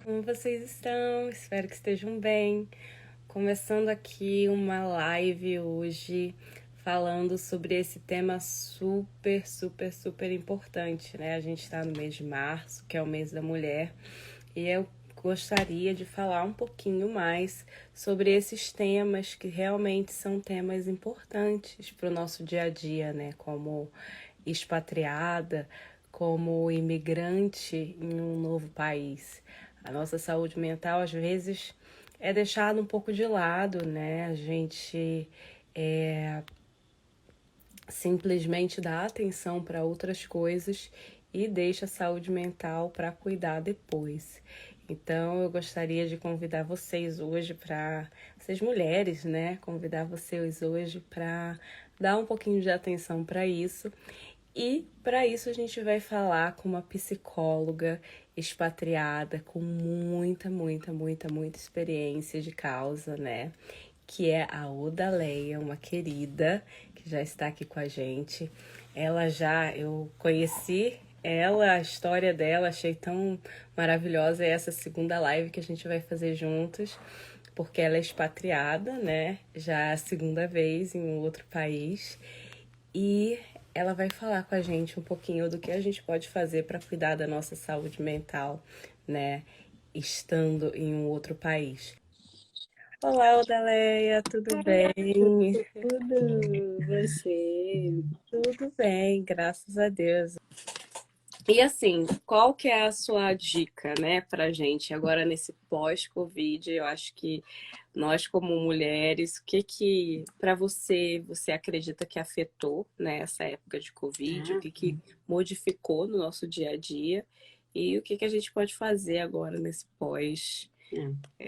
Como vocês estão? Espero que estejam bem. Começando aqui uma live hoje falando sobre esse tema super importante, né? A gente está no mês de março, que é o mês da mulher, e eu gostaria de falar um pouquinho mais sobre esses temas que realmente são temas importantes para o nosso dia a dia, né? Como expatriada, como imigrante em um novo país. A nossa saúde mental, às vezes, é deixada um pouco de lado, né? A gente simplesmente dá atenção para outras coisas e deixa a saúde mental para cuidar depois. Então, eu gostaria de convidar vocês hoje para, vocês mulheres, né? Convidar vocês hoje para dar um pouquinho de atenção para isso. E para isso a gente vai falar com uma psicóloga expatriada com muita experiência de causa, né? Que é a Odaleia, uma querida que já está aqui com a gente. Eu conheci ela, a história dela, achei tão maravilhosa. É essa segunda live que a gente vai fazer juntos, porque ela é expatriada, né? Já é a segunda vez em um outro país. E ela vai falar com a gente um pouquinho do que a gente pode fazer para cuidar da nossa saúde mental, né? Estando em um outro país. Olá, Odaleia, tudo bem? Tudo, você. Tudo bem, graças a Deus. E assim, qual que é a sua dica, né, pra gente agora nesse pós-Covid? Eu acho que nós como mulheres, o que que para você acredita que afetou, né, essa época de Covid? O Ah, que que modificou no nosso dia a dia? E o que que a gente pode fazer agora nesse pós?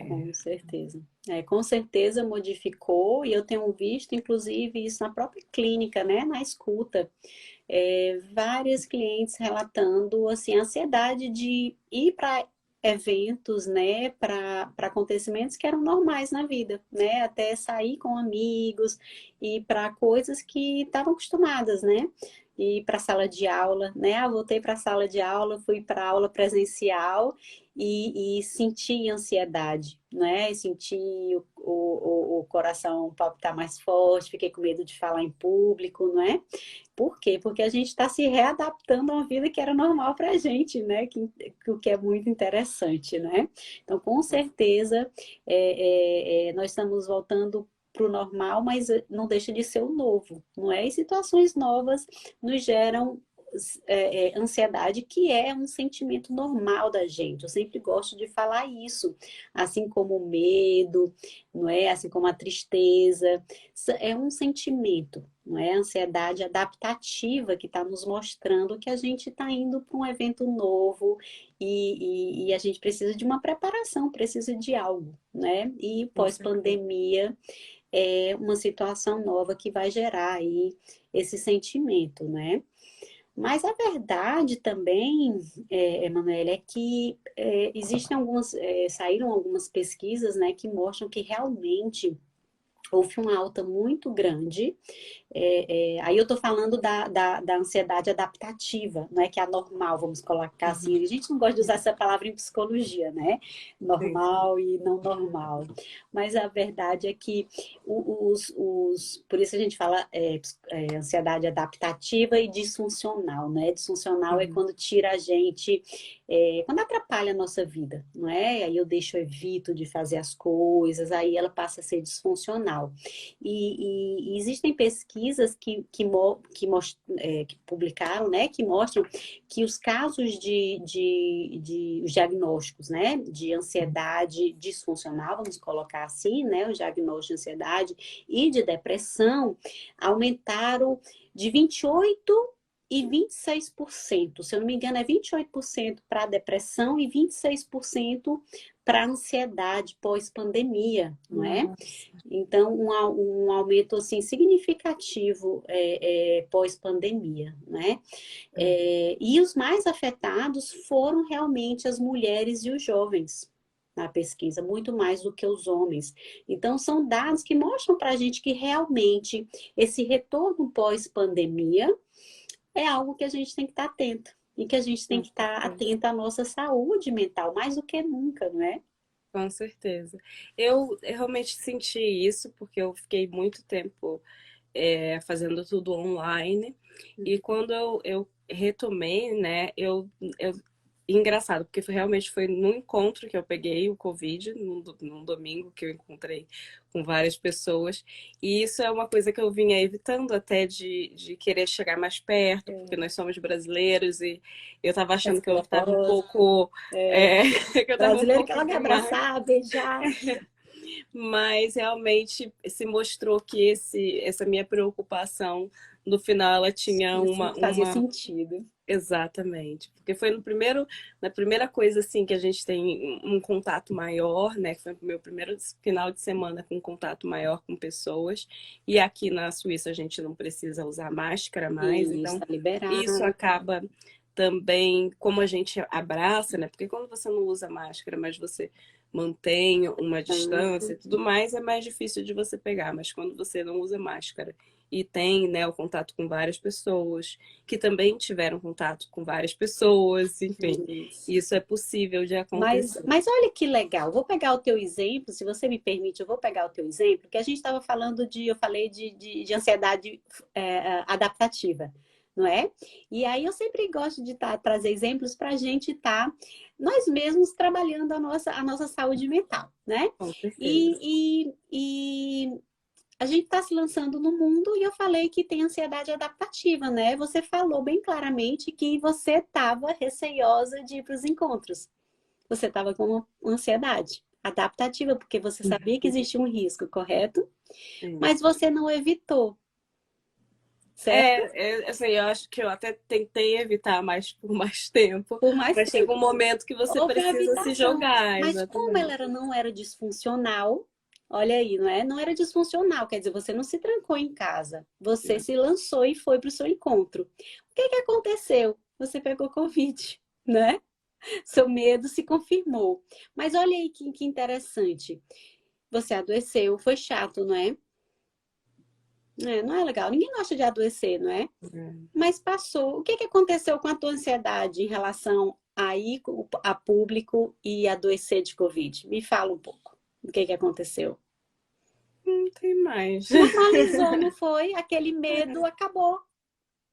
com certeza. Com certeza modificou, e eu tenho visto, inclusive, isso na própria clínica, né? Na escuta. Várias clientes relatando, assim, a ansiedade de ir para eventos, né? Para acontecimentos que eram normais na vida, né? Até sair com amigos e para coisas que estavam acostumadas, né? Ir para a sala de aula, né? Voltei para a sala de aula, fui para a aula presencial e senti ansiedade, né? E senti o coração palpitar mais forte, fiquei com medo de falar em público, não é? Por quê? Porque a gente está se readaptando a uma vida que era normal para a gente, né? O que é muito interessante, né? Então, com certeza, nós estamos voltando para o normal, mas não deixa de ser o novo, não é? E situações novas nos geram ansiedade, que é um sentimento normal da gente. Eu sempre gosto de falar isso, assim como o medo, não é? Assim como a tristeza, é um sentimento, não é? A ansiedade adaptativa que está nos mostrando que a gente está indo para um evento novo e a gente precisa de uma preparação, precisa de algo, né? E Com certeza. pós-pandemia é uma situação nova que vai gerar aí esse sentimento, né? Mas a verdade também, Emanuele, é que existem saíram algumas pesquisas, né, que mostram que realmente houve uma alta muito grande. Aí eu estou falando da ansiedade adaptativa, não é que é a normal, vamos colocar Uhum. assim. A gente não gosta de usar essa palavra em psicologia, né? Sim. Normal e não normal. Mas a verdade é que por isso a gente fala ansiedade adaptativa e disfuncional, né? Disfuncional é Uhum. quando tira a gente, quando atrapalha a nossa vida, não é? Aí eu evito de fazer as coisas, aí ela passa a ser disfuncional. E existem pesquisas que publicaram, né, que mostram que os casos os diagnósticos, né, de ansiedade disfuncional, vamos colocar assim, né, o diagnóstico de ansiedade e de depressão aumentaram de 28% e 26%. Se eu não me engano, é 28% para a depressão e 26% para a ansiedade pós-pandemia, não é? Nossa. Então, um aumento assim significativo pós-pandemia, né? É. E os mais afetados foram realmente as mulheres e os jovens na pesquisa, muito mais do que os homens. Então, são dados que mostram para a gente que realmente esse retorno pós-pandemia é algo que a gente tem que estar atento. e que a gente tem Com que estar certeza. atenta à nossa saúde mental, mais do que nunca, não é? Com certeza. Eu realmente senti isso porque eu fiquei muito tempo fazendo tudo online. E quando eu retomei, né, eu engraçado, porque realmente foi num encontro que eu peguei o Covid, num domingo que eu encontrei com várias pessoas. E isso é uma coisa que eu vinha evitando até de querer chegar mais perto, porque nós somos brasileiros e eu tava achando que eu estava um Respeitosa. pouco. É, É, que eu tava um brasileiro que pouco ela quer demais. abraçar, beijar. Mas realmente se mostrou que essa minha preocupação, no final, ela tinha Fazia uma. sentido. Exatamente. Porque foi na primeira coisa assim que a gente tem um contato maior, né? Que foi o meu primeiro final de semana com contato maior com pessoas. E aqui na Suíça a gente não precisa usar máscara mais, E então está liberado. isso acaba também como a gente abraça, né? Porque quando você não usa máscara, mas você mantém uma distância e tudo mais, é mais difícil de você pegar. Mas quando você não usa máscara e tem, né, o contato com várias pessoas, que também tiveram contato com várias pessoas, enfim, Isso. isso é possível de acontecer. Mas olha que legal. Vou pegar o teu exemplo, se você me permite, eu vou pegar o teu exemplo, que a gente estava falando eu falei de ansiedade adaptativa, não é? E aí eu sempre gosto de trazer exemplos para a gente estar nós mesmos trabalhando a nossa saúde mental, né? Com certeza. E a gente está se lançando no mundo e eu falei que tem ansiedade adaptativa, né? Você falou bem claramente que você estava receiosa de ir para os encontros. Você estava com uma ansiedade adaptativa, porque você sabia que existia um risco, correto? Sim. Mas você não evitou, certo? Assim, eu acho que eu até tentei evitar mais por mais tempo, Por mais mas chega um tempo. momento que você Houve a precisa se evitação. jogar, Mas como ela exatamente. não era disfuncional, olha aí, não é? Não era disfuncional, quer dizer, você não se trancou em casa. Você se lançou e foi para o seu encontro. O que que aconteceu? Você pegou Covid, né? Seu medo se confirmou. Mas olha aí que interessante. Você adoeceu, foi chato, não é? É, não é legal. Ninguém gosta de adoecer, não é? É. Mas passou. O que que aconteceu com a tua ansiedade em relação a ir a público e adoecer de Covid? Me fala um pouco. O que que aconteceu? Não tem mais. Normalizou, não foi? Aquele medo acabou,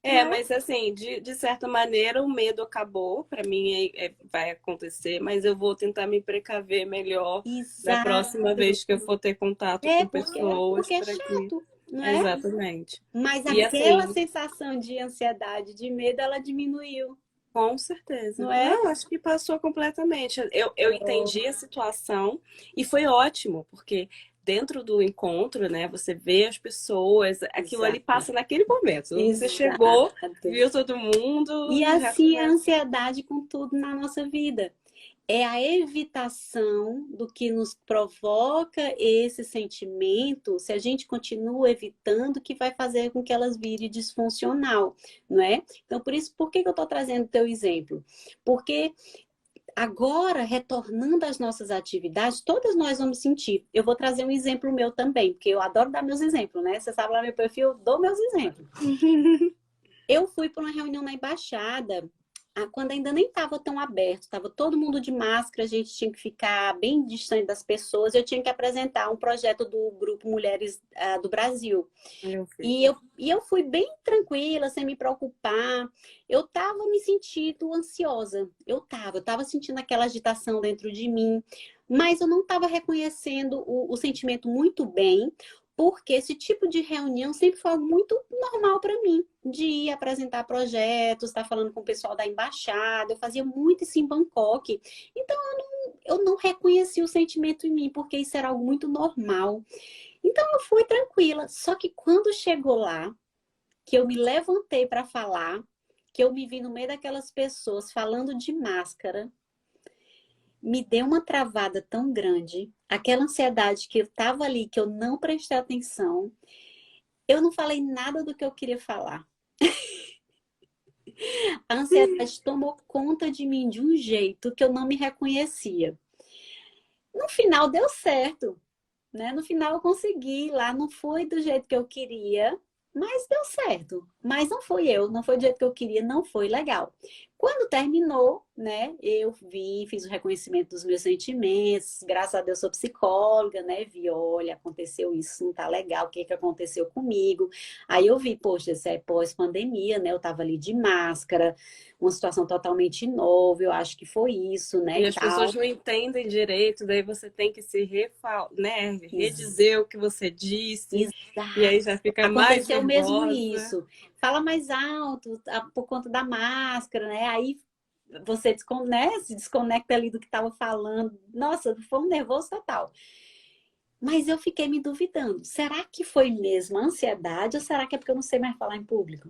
não é? Mas assim, de certa maneira, o medo acabou. Para mim, vai acontecer, mas eu vou tentar me precaver melhor da próxima Exato. vez que eu for ter contato É com pessoas, porque é para que. chato, não é? Exatamente. Mas E aquela assim, sensação de ansiedade, de medo, ela diminuiu, com certeza. não é? Não, acho que passou completamente. Eu entendi a situação e foi ótimo, porque dentro do encontro, né, você vê as pessoas, aquilo ali Exato. passa naquele momento. Você chegou, Exato. viu todo mundo E e já assim é a começa. ansiedade com tudo na nossa vida. É a evitação do que nos provoca esse sentimento, se a gente continua evitando, que vai fazer com que elas virem disfuncional, não é? Então, por isso, por que que eu estou trazendo o teu exemplo? Porque agora, retornando às nossas atividades, todas nós vamos sentir. Eu vou trazer um exemplo meu também, porque eu adoro dar meus exemplos, né? Você sabe lá no meu perfil, eu dou meus exemplos. Eu fui para uma reunião na embaixada, quando ainda nem estava tão aberto, estava todo mundo de máscara, a gente tinha que ficar bem distante das pessoas. Eu tinha que apresentar um projeto do Grupo Mulheres do Brasil. Eu E fiz. eu fui bem tranquila, sem me preocupar. Eu estava me sentindo ansiosa. Eu estava sentindo aquela agitação dentro de mim, mas eu não estava reconhecendo o sentimento muito bem, porque esse tipo de reunião sempre foi algo muito normal para mim, de ir apresentar projetos, estar falando com o pessoal da embaixada. Eu fazia muito isso em Bangkok. Então eu não reconheci o sentimento em mim, porque isso era algo muito normal. Então eu fui tranquila. Só que quando chegou lá, que eu me levantei para falar, que eu me vi no meio daquelas pessoas falando de máscara, me deu uma travada tão grande, aquela ansiedade que eu estava ali, que eu não prestei atenção, eu não falei nada do que eu queria falar. A ansiedade tomou conta de mim de um jeito que eu não me reconhecia. No final deu certo, né? No final eu consegui lá, não foi do jeito que eu queria, mas deu certo. Mas não foi eu, não foi do jeito que eu queria, não foi legal. Quando terminou, né, eu vi, fiz o reconhecimento dos meus sentimentos, graças a Deus sou psicóloga, né, vi, olha, aconteceu isso, não tá legal, o que que aconteceu comigo? Aí eu vi, poxa, isso é pós-pandemia, né, eu tava ali de máscara, uma situação totalmente nova, eu acho que foi isso, né, E as pessoas tal. não entendem direito, daí você tem que se né, redizer o que você disse, e aí Exato. já fica mais Aconteceu mesmo nervosa. isso. Fala mais alto, por conta da máscara, né? Aí você né, se desconecta ali do que estava falando. Nossa, foi um nervoso total. Mas eu fiquei me duvidando. Será que foi mesmo ansiedade ou será que é porque eu não sei mais falar em público?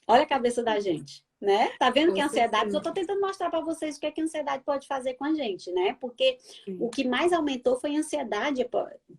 Olha a cabeça da gente, né? Tá vendo que Com é ansiedade? Eu certeza. tô tentando mostrar para vocês o que é que a ansiedade pode fazer com a gente, né? Porque o Sim, que mais aumentou foi a ansiedade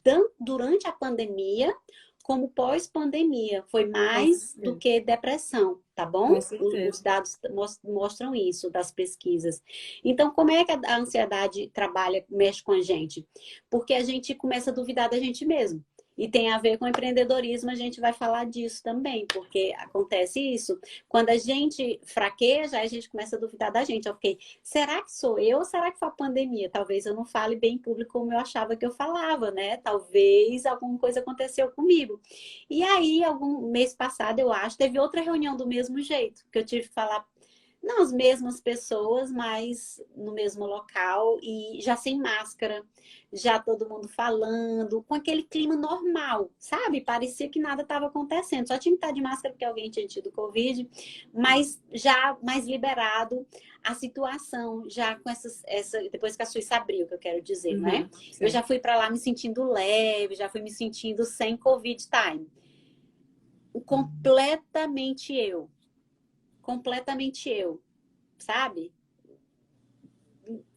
tanto durante a pandemia como pós-pandemia. Foi com mais do certeza. que depressão, tá bom? Com Os certeza. dados mostram isso das pesquisas. Então, como é que a ansiedade trabalha, mexe com a gente? Porque a gente começa a duvidar da gente mesmo. E tem a ver com empreendedorismo, a gente vai falar disso também, porque acontece isso. Quando a gente fraqueja, a gente começa a duvidar da gente. Eu fiquei, será que sou eu ou será que foi a pandemia? Talvez eu não fale bem em público como eu achava que eu falava, né? Talvez alguma coisa aconteceu comigo. E aí, algum mês passado, eu acho, teve outra reunião do mesmo jeito, que eu tive que falar, não as mesmas pessoas, mas no mesmo local e já sem máscara, já todo mundo falando, com aquele clima normal, sabe? Parecia que nada estava acontecendo. Só tinha que estar de máscara porque alguém tinha tido Covid, mas já mais liberado a situação, já com depois que a Suíça abriu, que eu quero dizer, não é? Uhum, Eu sim. já fui para lá me sentindo leve, já fui me sentindo sem Covid time. Completamente eu. Completamente eu, sabe?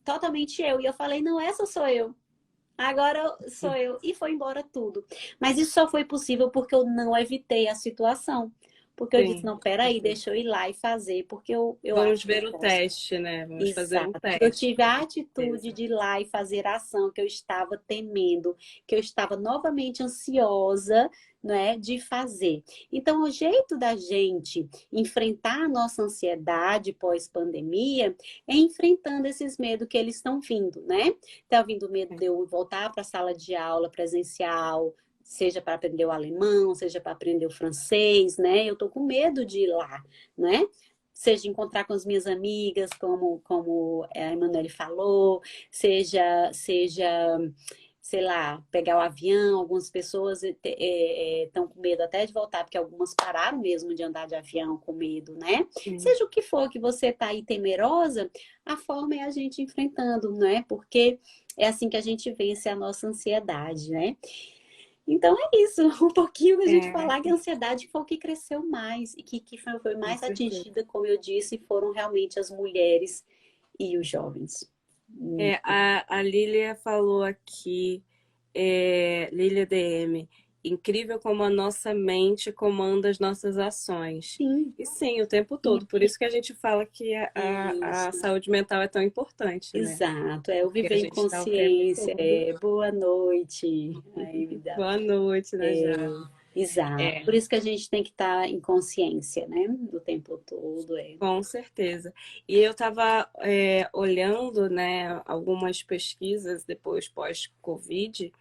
Totalmente eu. E eu falei, não, essa sou eu. Agora sou eu. E foi embora tudo. Mas isso só foi possível porque eu não evitei a situação. Porque eu disse, Sim, não, com peraí, certeza. deixa eu ir lá e fazer, porque eu Vamos acho que eu ver o posso. teste, né? Vamos fazer um Exato. Eu teste, tive a com atitude certeza. de ir lá e fazer a ação que eu estava temendo, que eu estava novamente ansiosa, né, de fazer. Então, o jeito da gente enfrentar a nossa ansiedade pós-pandemia é enfrentando esses medos que eles estão vindo, né? Tá vindo o medo de eu voltar para a sala de aula presencial, seja para aprender o alemão, seja para aprender o francês, né? Eu tô com medo de ir lá, né? Seja encontrar com as minhas amigas, como a Emanuele falou, seja, sei lá, pegar o avião. Algumas pessoas estão com medo até de voltar, porque algumas pararam mesmo de andar de avião com medo, né? Sim. Seja o que for que você está aí temerosa, a forma é a gente enfrentando, não é? Porque é assim que a gente vence a nossa ansiedade, né? Então é isso, um pouquinho da gente É, falar que a ansiedade foi o que cresceu mais e que foi com mais certeza. atingida, como eu disse, foram realmente as mulheres e os jovens. A Lília falou aqui, Lília DM, incrível como a nossa mente comanda as nossas ações. Sim, E sim, o tempo todo. Por isso que a gente fala que a isso, saúde mental é tão importante, né? exato. É o Porque viver a em gente está o tempo consciência. todo. É, boa noite. Aí me dá. Boa noite, né, já? Exato. É, Por isso que a gente tem que estar em consciência, né? Do tempo todo. É. com certeza. E eu estava olhando, né, algumas pesquisas depois pós-Covid.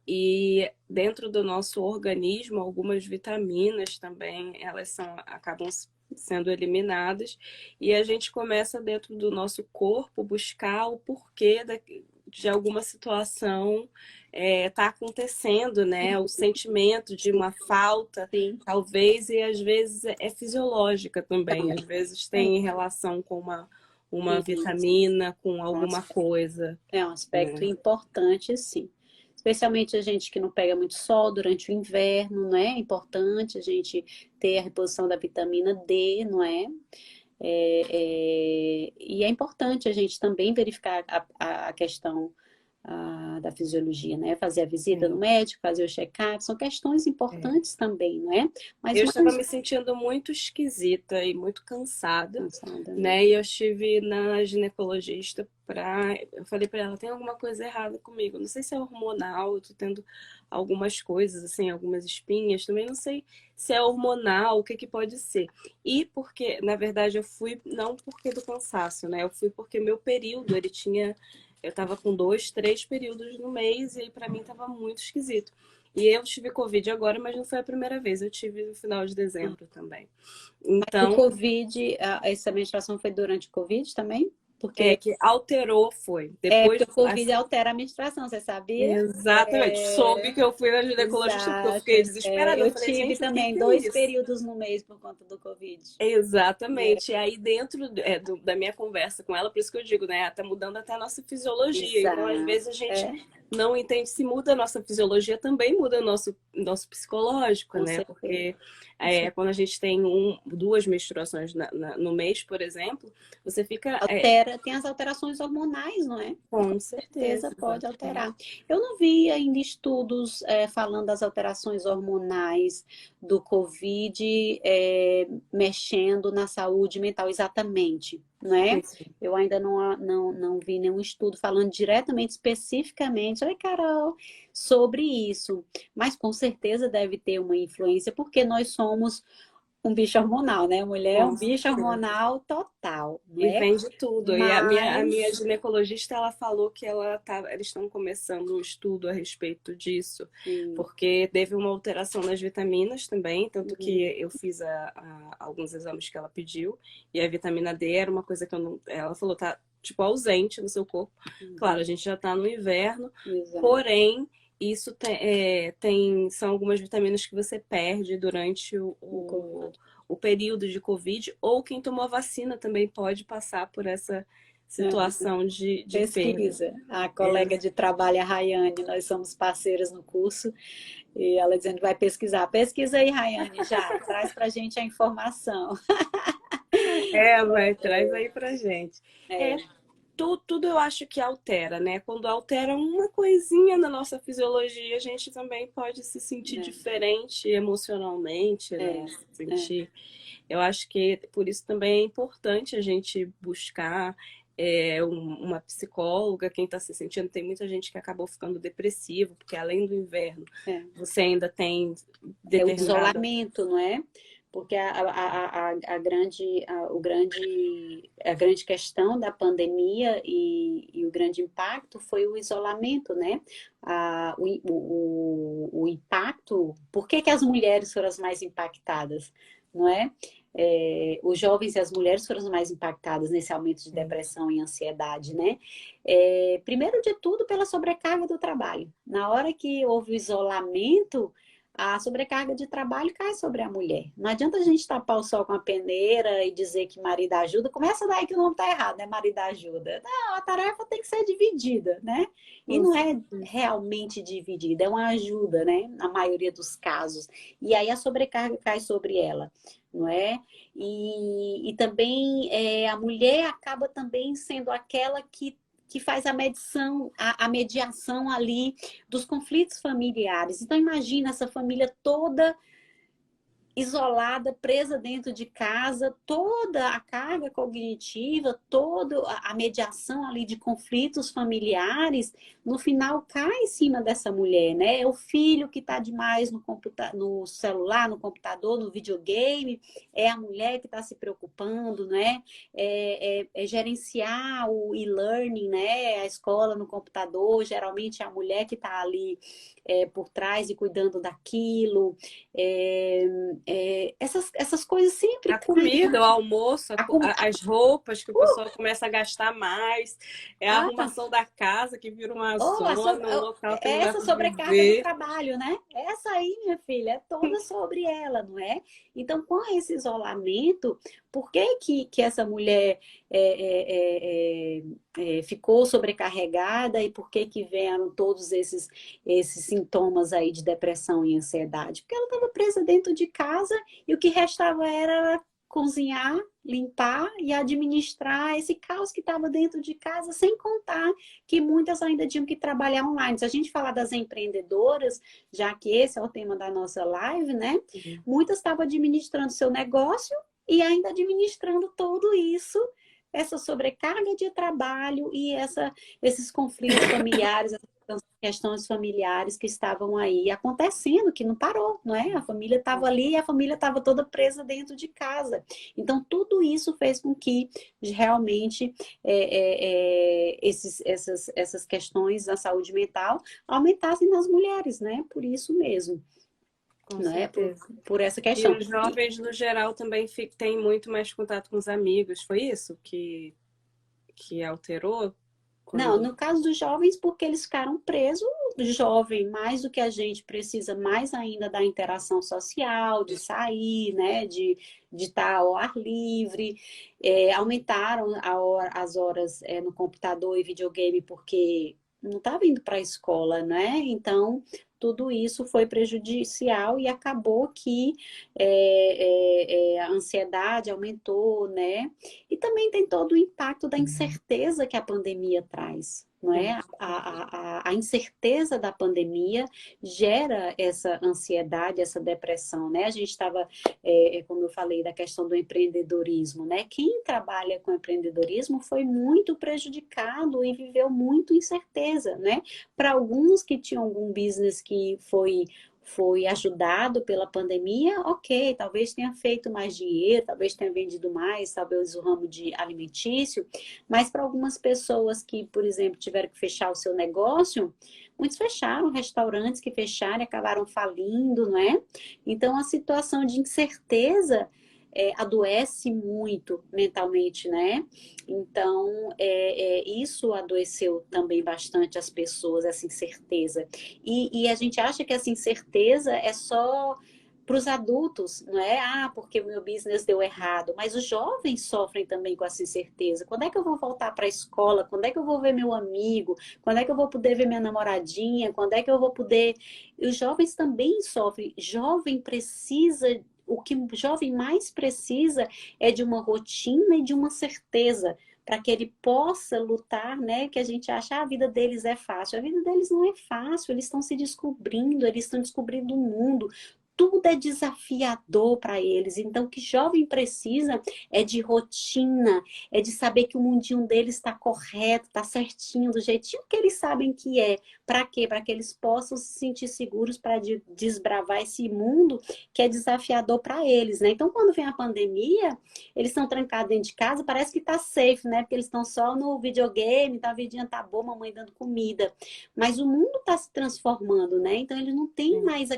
E dentro do nosso organismo, algumas vitaminas também, acabam sendo eliminadas e a gente começa dentro do nosso corpo buscar o porquê de alguma situação tá acontecendo, né? O sentimento de uma falta, Sim, talvez, e às vezes é fisiológica também, às vezes é tem relação com uma isso. vitamina, com alguma coisa, É um aspecto né? importante, sim. Especialmente a gente que não pega muito sol durante o inverno, não é? É importante a gente ter a reposição da vitamina D, não é? E é importante a gente também verificar a questão da fisiologia, né? Fazer a visita no Sim. médico, fazer o check-up, são questões É. importantes também, não é? Mas Eu estava mais me sentindo muito esquisita e muito cansada, cansada, né? né? E eu estive na ginecologista eu falei para ela, tem alguma coisa errada comigo. Não sei se é hormonal, eu tô tendo algumas coisas, assim, algumas espinhas. Também não sei se é hormonal, o que que pode ser. E porque, na verdade, eu fui não porque do cansaço, né? Eu fui porque meu período, ele tinha... Eu tava com 2, 3 períodos no mês e aí para mim tava muito esquisito. E eu tive Covid agora, mas não foi a primeira vez. Eu tive no final de dezembro também. O Então, Covid, essa menstruação foi durante o Covid também? é Porque que alterou foi. porque Depois, o Covid assim, altera a menstruação, você sabia? exatamente. Soube que eu fui na ginecologista porque eu Exato. fiquei desesperada. Eu Eu falei, tive gente, o que também que é 2 isso? períodos no mês por conta do Covid. Exatamente. E aí, dentro da minha conversa com ela, por isso que eu digo, né? Tá mudando até a nossa fisiologia. Então, às vezes, Exato. a gente não entende se muda a nossa fisiologia, também muda o nosso psicológico, Com né? certeza. Porque Com certeza. quando a gente tem 2 menstruações no mês, por exemplo, você fica. Altera, tem as alterações hormonais, não é? E com Com certeza certeza, pode exatamente. alterar. Eu não vi ainda estudos falando das alterações hormonais do Covid mexendo na saúde mental exatamente, não é? Sim, sim. Eu ainda não vi nenhum estudo falando diretamente, especificamente, oi, Carol, sobre isso. Mas com certeza deve ter uma influência, porque nós somos um bicho hormonal, né? Mulher é um Com bicho certeza. hormonal total, não E é? vem de tudo. E a minha Mas, ginecologista, ela falou que eles estão começando um estudo a respeito disso, sim, porque teve uma alteração nas vitaminas também, tanto que uhum, eu fiz alguns exames que ela pediu, e a vitamina D era uma coisa que eu não... Ela falou, tá, tipo, ausente no seu corpo. Claro, uhum, a gente já tá no inverno, exato. porém, isso são algumas vitaminas que você perde durante o, No o, Covid. o período de Covid, ou quem tomou a vacina também pode passar por essa situação de perda. Pesquisa. A colega Ex- de trabalho, a Rayane, nós somos parceiras no curso, e ela dizendo que vai pesquisar. Pesquisa aí, Rayane, já. Traz pra gente a informação. Traz aí pra gente. É, É, tudo eu acho que altera, né? Quando altera uma coisinha na nossa fisiologia, a gente também pode se sentir diferente emocionalmente, é, né? Se é. sentir. Eu acho que por isso também é importante a gente buscar uma psicóloga, quem está se sentindo. Tem muita gente que acabou ficando depressivo, porque além do inverno, É. você ainda tem É o determinada. isolamento, não é? Porque a grande questão da pandemia e o grande impacto foi o isolamento, né? O impacto, por que que as mulheres foram as mais impactadas, não é? Os jovens e as mulheres foram as mais impactadas nesse aumento de depressão e ansiedade, né? Primeiro de tudo, pela sobrecarga do trabalho. Na hora que houve o isolamento, a sobrecarga de trabalho cai sobre a mulher. Não adianta a gente tapar o sol com a peneira e dizer que marido ajuda. Começa daí que o nome está errado, né? Marido ajuda. Não, a tarefa tem que ser dividida, né? E Com não é certeza. realmente dividida, é uma ajuda, né? Na maioria dos casos. E aí a sobrecarga cai sobre ela, não é? E também a mulher acaba também sendo aquela que faz a medição, a mediação ali dos conflitos familiares. Então, imagina essa família toda isolada, presa dentro de casa, toda a carga cognitiva, toda a mediação ali de conflitos familiares, no final cai em cima dessa mulher, né? É o filho que está demais no celular, no computador, no videogame, é a mulher que está se preocupando, né? É gerenciar o e-learning, né? A escola no computador, geralmente é a mulher que está ali por trás e cuidando daquilo. É, essas coisas sempre A caem. comida, o almoço, A, com- as roupas que o pessoal começa a gastar mais, é a a, arrumação da casa que vira uma Oh, zona, um local que não dá essa para sobrecarga do viver. trabalho, né? Essa aí, minha filha, é toda sobre ela, não é? Então, com esse isolamento, por que essa mulher ficou sobrecarregada e por que vieram todos esses sintomas aí de depressão e ansiedade? Porque ela estava presa dentro de casa e o que restava era cozinhar, limpar e administrar esse caos que estava dentro de casa, sem contar que muitas ainda tinham que trabalhar online. Se a gente falar das empreendedoras, já que esse é o tema da nossa live, né? Muitas estavam administrando seu negócio e ainda administrando tudo isso, essa sobrecarga de trabalho e esses conflitos familiares, essas questões familiares que estavam aí acontecendo, que não parou, não é? A família estava ali e a família estava toda presa dentro de casa. Então, tudo isso fez com que realmente essas questões da saúde mental aumentassem nas mulheres, né? Por isso mesmo, Com não é? certeza. Por essa E questão. os jovens, no geral, também têm muito mais contato com os amigos. Foi isso que alterou Não, quando... no caso dos jovens, porque eles ficaram presos, jovem, mais do que a gente precisa mais ainda da interação social, de sair, né, de estar ao ar livre, aumentaram as horas no computador e videogame porque não estava indo para a escola, né? Então, tudo isso foi prejudicial e acabou que a ansiedade aumentou, né? E também tem todo o impacto da incerteza que a pandemia traz, não é? A incerteza da pandemia gera essa ansiedade, essa depressão, né? A gente estava, como eu falei, da questão do empreendedorismo, né? Quem trabalha com empreendedorismo foi muito prejudicado e viveu muito incerteza, né? Para alguns que tinham algum business que foi ajudado pela pandemia, ok, talvez tenha feito mais dinheiro, talvez tenha vendido mais, talvez o ramo de alimentício, mas para algumas pessoas que, por exemplo, tiveram que fechar o seu negócio, muitos fecharam, restaurantes que fecharam e acabaram falindo, não é? Então, a situação de incerteza adoece muito mentalmente, né? Então, isso adoeceu também bastante as pessoas, essa incerteza. E a gente acha que essa incerteza é só para os adultos, não é? Ah, porque o meu business deu errado. Mas os jovens sofrem também com essa incerteza. Quando é que eu vou voltar para a escola? Quando é que eu vou ver meu amigo? Quando é que eu vou poder ver minha namoradinha? Quando é que eu vou poder. E os jovens também sofrem. Jovem precisa. O que o jovem mais precisa é de uma rotina e de uma certeza para que ele possa lutar, né? Que a gente acha a vida deles é fácil. A vida deles não é fácil, eles estão se descobrindo, eles estão descobrindo o mundo. Tudo é desafiador para eles. Então, o que jovem precisa é de rotina, é de saber que o mundinho deles está correto, está certinho, do jeitinho que eles sabem que é. Para quê? Para que eles possam se sentir seguros para desbravar esse mundo que é desafiador para eles, né? Então, quando vem a pandemia, eles estão trancados dentro de casa, parece que tá safe, né? Porque eles estão só no videogame, tá, a vidinha tá boa, mamãe dando comida. Mas o mundo está se transformando, né? Então, eles não têm mais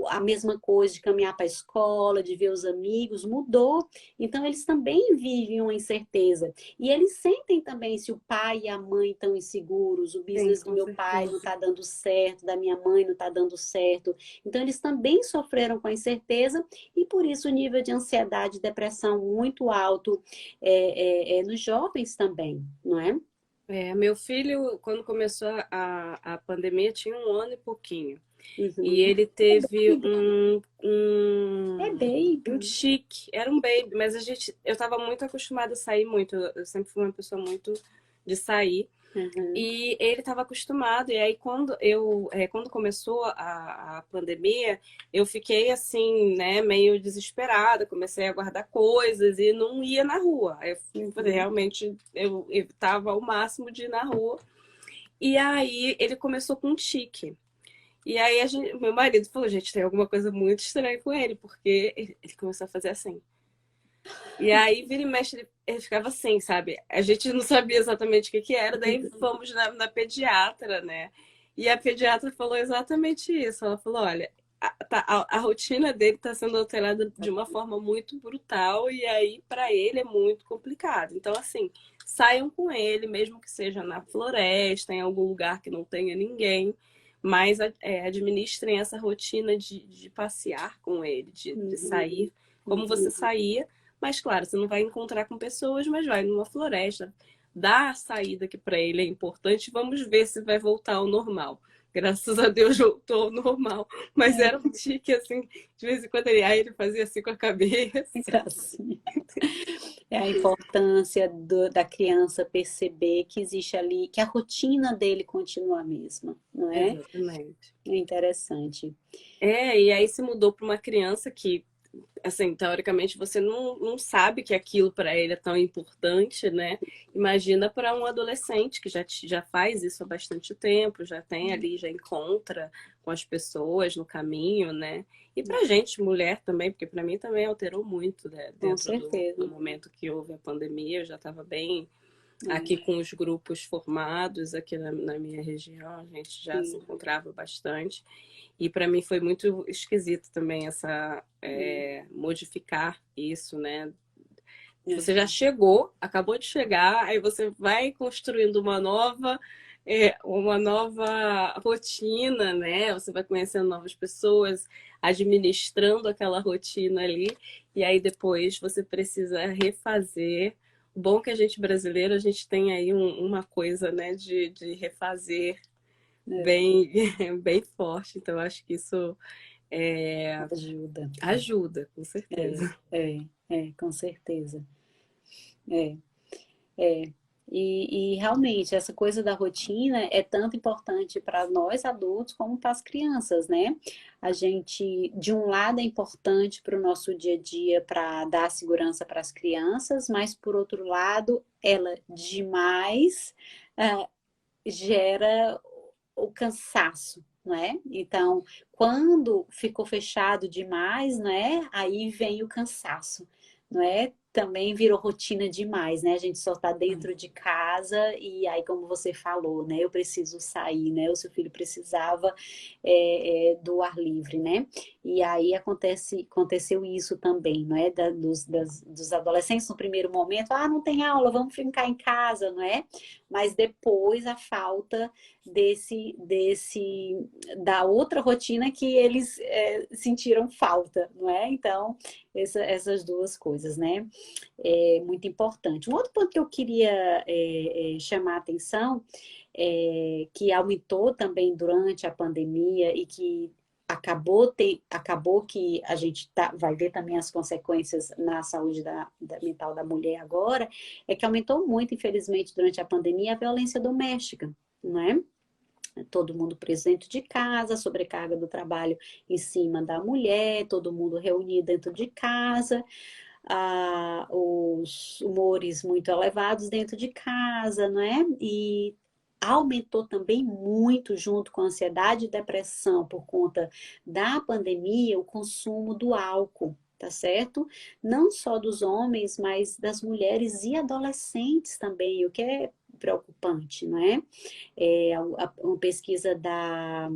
a mesma coisa de caminhar para a escola, de ver os amigos, mudou. Então, eles também vivem uma incerteza. E eles sentem também se o pai e a mãe estão inseguros, o Sim, business do com meu pai não certeza. está dando certo, da minha mãe não está dando certo. Então, eles também sofreram com a incerteza e por isso o nível de ansiedade e depressão muito alto nos jovens também, não é? Meu filho, quando começou a pandemia, tinha 1 ano e pouquinho. E Uhum. ele teve É um baby. tique. Era um baby, mas eu estava muito acostumada a sair muito. Eu sempre fui uma pessoa muito de sair. Uhum. E ele estava acostumado, e aí quando começou a pandemia, eu fiquei assim, né, meio desesperada, comecei a guardar coisas e não ia na rua. Aí eu falei, Uhum. realmente, eu evitava ao máximo de ir na rua. E aí ele começou com um tique. E aí meu marido falou, gente, tem alguma coisa muito estranha com ele, porque ele começou a fazer assim. E aí, vira e mexe, ele ficava assim, sabe? A gente não sabia exatamente o que que era, daí fomos na pediatra, né? E a pediatra falou exatamente isso. Ela falou: olha, a rotina dele está sendo alterada de uma forma muito brutal, e aí, para ele, é muito complicado. Então, assim, saiam com ele, mesmo que seja na floresta, em algum lugar que não tenha ninguém, mas administrem essa rotina de passear com ele, de Uhum. sair como você saía, mas claro, você não vai encontrar com pessoas, mas vai numa floresta. Dá a saída que para ele é importante. Vamos ver se vai voltar ao normal. Graças a Deus voltou ao normal. Mas era um tique, assim, de vez em quando ele fazia assim com a cabeça. Assim. É a importância da criança perceber que existe ali, que a rotina dele continua a mesma, não é? Exatamente. É interessante. E aí se mudou para uma criança que, assim, teoricamente você não sabe que aquilo para ele é tão importante, né? Imagina para um adolescente que já faz isso há bastante tempo, já tem ali, já encontra com as pessoas no caminho, né? E para gente, mulher também, porque para mim também alterou muito, né? Com Dentro do certeza. momento que houve a pandemia, eu já estava bem aqui É, com os grupos formados aqui na minha região, a gente já se sim. encontrava bastante. E para mim foi muito esquisito também essa modificar isso, né? Você já chegou, acabou de chegar, aí você vai construindo uma nova rotina, né? Você vai conhecendo novas pessoas, administrando aquela rotina ali, e aí depois você precisa refazer. O bom que a gente brasileiro, a gente tem aí uma coisa, né, de refazer É, bem, bem forte. Então, acho que isso ajuda. ajuda, com É, certeza. com certeza. É, é. E realmente, essa coisa da rotina é tanto importante para nós adultos como para as crianças, né? A gente, de um lado, é importante para o nosso dia a dia para dar segurança para as crianças, mas por outro lado, ela demais ah, gera o cansaço, não é? Então, quando ficou fechado demais, não é? Aí vem o cansaço, não é? Também virou rotina demais, né? A gente só está dentro de casa e aí, como você falou, né? Eu preciso sair, né? O seu filho precisava do ar livre, né? E aí aconteceu isso também, não é? Dos adolescentes no primeiro momento, não tem aula, vamos ficar em casa, não é? Mas depois a falta da outra rotina que eles sentiram falta, não é? Então, essas duas coisas, né? É muito importante. Um outro ponto que eu queria chamar a atenção, que aumentou também durante a pandemia e que acabou que a gente vai ver também as consequências na saúde mental da mulher agora, é que aumentou muito, infelizmente, durante a pandemia, a violência doméstica, não é? Todo mundo preso dentro de casa, sobrecarga do trabalho em cima da mulher, todo mundo reunido dentro de casa, os humores muito elevados dentro de casa, não é? E aumentou também muito, junto com a ansiedade e depressão, por conta da pandemia, o consumo do álcool. Tá certo? Não só dos homens, mas das mulheres e adolescentes também, o que é preocupante, não é? Uma pesquisa da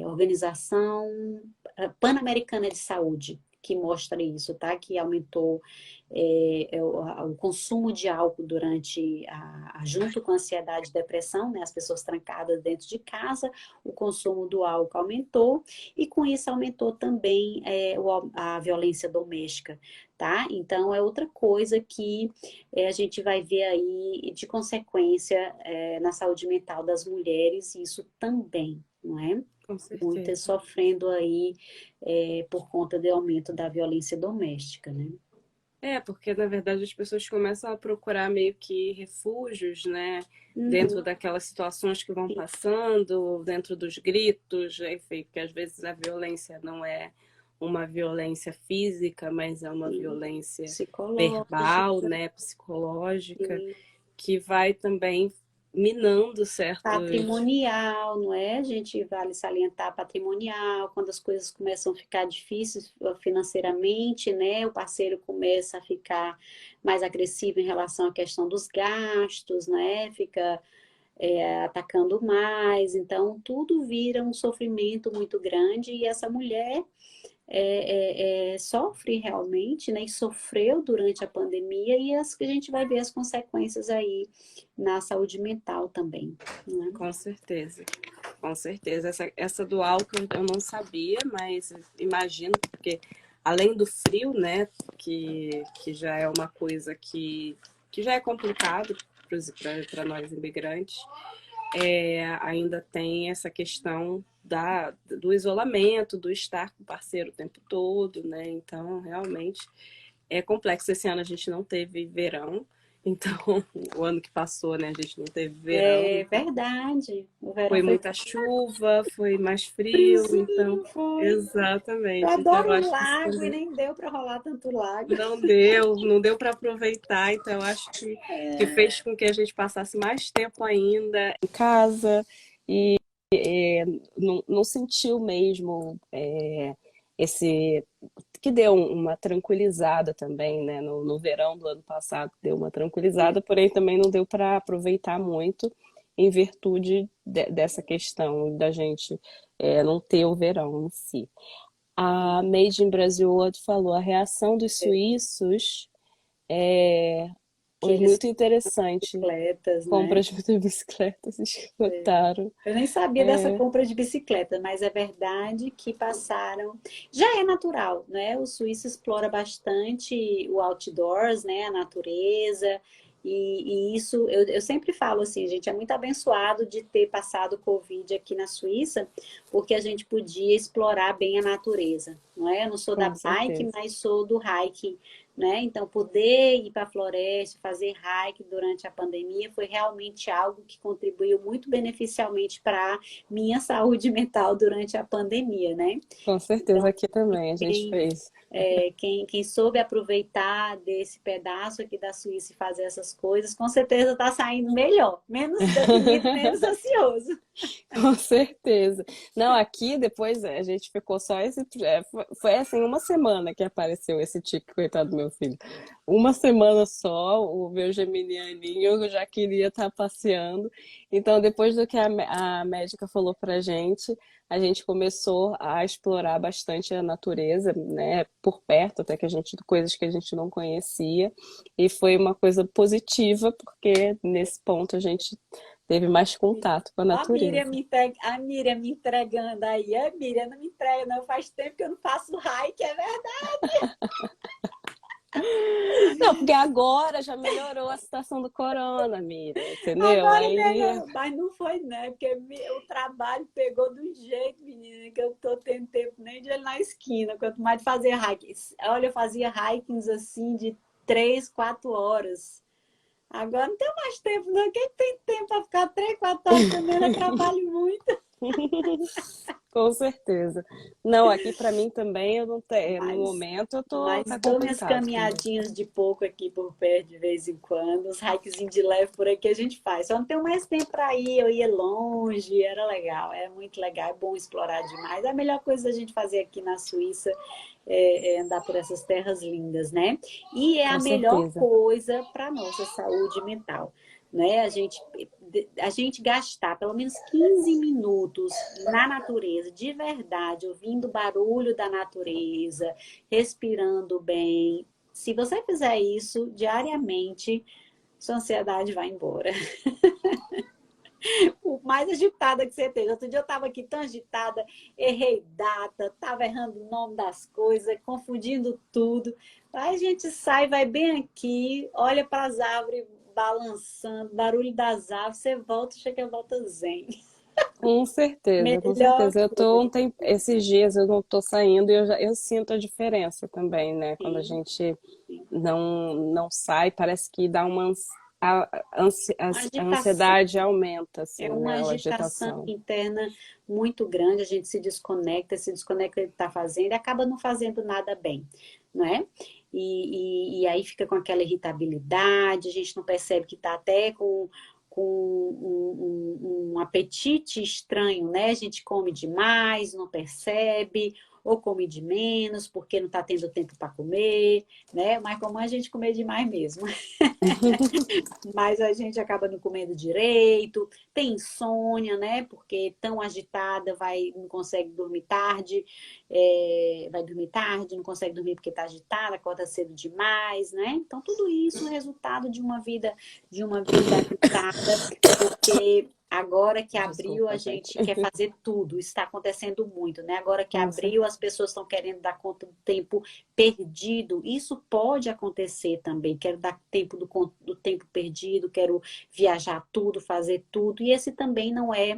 Organização Pan-Americana de Saúde, que mostra isso, tá? Que aumentou o consumo de álcool durante junto com a ansiedade e depressão, né? As pessoas trancadas dentro de casa, o consumo do álcool aumentou e com isso aumentou também a violência doméstica, tá? Então é outra coisa que a gente vai ver aí de consequência na saúde mental das mulheres, isso também, não é? Com Muitas certeza. sofrendo aí por conta do aumento da violência doméstica, né? Porque na verdade as pessoas começam a procurar meio que refúgios, né? Dentro Uhum. daquelas situações que vão passando, dentro dos gritos, enfim, porque às vezes a violência não é uma violência física, mas é uma Sim. violência verbal, Psicológica, né? Psicológica, sim. que vai também minando certos. Patrimonial, não é? A gente vale salientar patrimonial, quando as coisas começam a ficar difíceis financeiramente, né? O parceiro começa a ficar mais agressivo em relação à questão dos gastos, né? Fica atacando mais, então tudo vira um sofrimento muito grande e essa mulher sofre realmente, né? E sofreu durante a pandemia e a gente vai ver as consequências aí na saúde mental também, né? Com certeza, com certeza. Essa do álcool eu não sabia, mas imagino, porque além do frio, né, que já é uma coisa que já é complicado para nós imigrantes, ainda tem essa questão do isolamento, do estar com o parceiro o tempo todo, né? Então, realmente é complexo. Esse ano a gente não teve verão, então, o ano que passou, né, a gente não teve verão, É então verdade. O verão foi foi muita chuva, foi mais frio, então, friozinho, foi. Eu exatamente. Então, eu adoro acho que isso lago e também nem deu para rolar tanto lago. não deu para aproveitar, então eu acho que fez com que a gente passasse mais tempo ainda em casa e não sentiu mesmo esse que deu uma tranquilizada também, né? No verão do ano passado deu uma tranquilizada, porém também não deu para aproveitar muito em virtude dessa questão da gente não ter o verão em si. A Made in Brasil World falou, a reação dos suíços Que foi eles muito interessante. bicicletas, né? Compras de bicicletas esgotaram. Eu nem sabia dessa É, compra de bicicleta, mas é verdade que passaram. Já é natural, né? O suíço explora bastante o outdoors, né? A natureza. E isso, eu sempre falo assim, gente, é muito abençoado de ter passado o Covid aqui na Suíça, porque a gente podia explorar bem a natureza, não é? Eu não sou da com bike, certeza. mas sou do hiking, né? Então, poder ir para a floresta, fazer hike durante a pandemia foi realmente algo que contribuiu muito beneficialmente para a minha saúde mental durante a pandemia, né? Com certeza aqui também a gente Quem, fez. quem soube aproveitar desse pedaço aqui da Suíça e fazer essas coisas, com certeza está saindo melhor, menos deprimido, menos ansioso. Com certeza. Não, aqui depois a gente ficou só foi assim uma semana que apareceu esse tipo, coitado do meu filho. Uma semana só, o meu geminianinho já queria estar passeando. Então, depois do que a médica falou pra gente, a gente começou a explorar bastante a natureza, né, por perto, até que coisas que a gente não conhecia. E foi uma coisa positiva, porque nesse ponto a gente teve mais contato com a natureza. A Miriam me entregando aí. A Miriam não me entrega, não. Faz tempo que eu não faço hike, é verdade. Não, porque agora já melhorou a situação do corona, Miriam, entendeu? Agora Aí, melhorou, mas não foi, né? Porque o trabalho pegou do jeito, menina, que eu tô tendo tempo nem de ir na esquina, quanto mais de fazer hike. Olha, eu fazia hikings assim de 3, 4 horas. Agora não tenho mais tempo, não. Quem tem tempo para ficar 3, 4 horas caminhando? Eu trabalho muito. com certeza. Não, aqui para mim também eu não tenho, no Mas, momento mas tá dou minhas complicado também. caminhadinhas de pouco aqui por perto de vez em quando. Os hikezinhos de leve por aqui a gente faz. Só não tenho mais tempo para ir. Eu ia longe, era legal, é muito legal, é bom explorar demais. A melhor coisa da gente fazer aqui na Suíça é andar por essas terras lindas, né? E é a Com melhor certeza. coisa para nossa saúde mental, né? A gente gastar pelo menos 15 minutos na natureza, de verdade, ouvindo o barulho da natureza, respirando bem. Se você fizer isso diariamente, sua ansiedade vai embora. O mais agitada que você teve. Outro dia eu estava aqui tão agitada, errei data, estava errando o nome das coisas, confundindo tudo. Aí a gente sai, vai bem aqui, olha para as árvores balançando, barulho das árvores, você volta, chega, volta zen. Com certeza, com Melhor certeza. Eu tô coisa. esses dias eu não tô saindo e eu sinto a diferença também, né? Quando a Sim, gente sim. não sai, parece que dá Uma a agitação. ansiedade aumenta, É assim, uma né? A agitação agitação. interna muito grande, a gente se desconecta do que está fazendo e acaba não fazendo nada bem, não é? E aí fica com aquela irritabilidade, a gente não percebe que está até com um apetite estranho, né? A gente come demais, não percebe, ou come de menos, porque não está tendo tempo para comer, né? Mas como a gente comer demais mesmo. Mas a gente acaba não comendo direito, tem insônia, né? Porque tão agitada, não consegue dormir tarde, vai dormir tarde, não consegue dormir porque está agitada, acorda cedo demais, né? Então, tudo isso é resultado de uma vida agitada, porque Agora que abriu, a Desculpa, gente. gente quer fazer tudo. Isso está acontecendo muito, né? Agora que Com abriu, certeza. as pessoas estão querendo dar conta do tempo perdido. Isso pode acontecer também. Quero dar tempo do tempo perdido, quero viajar tudo, fazer tudo. E esse também não é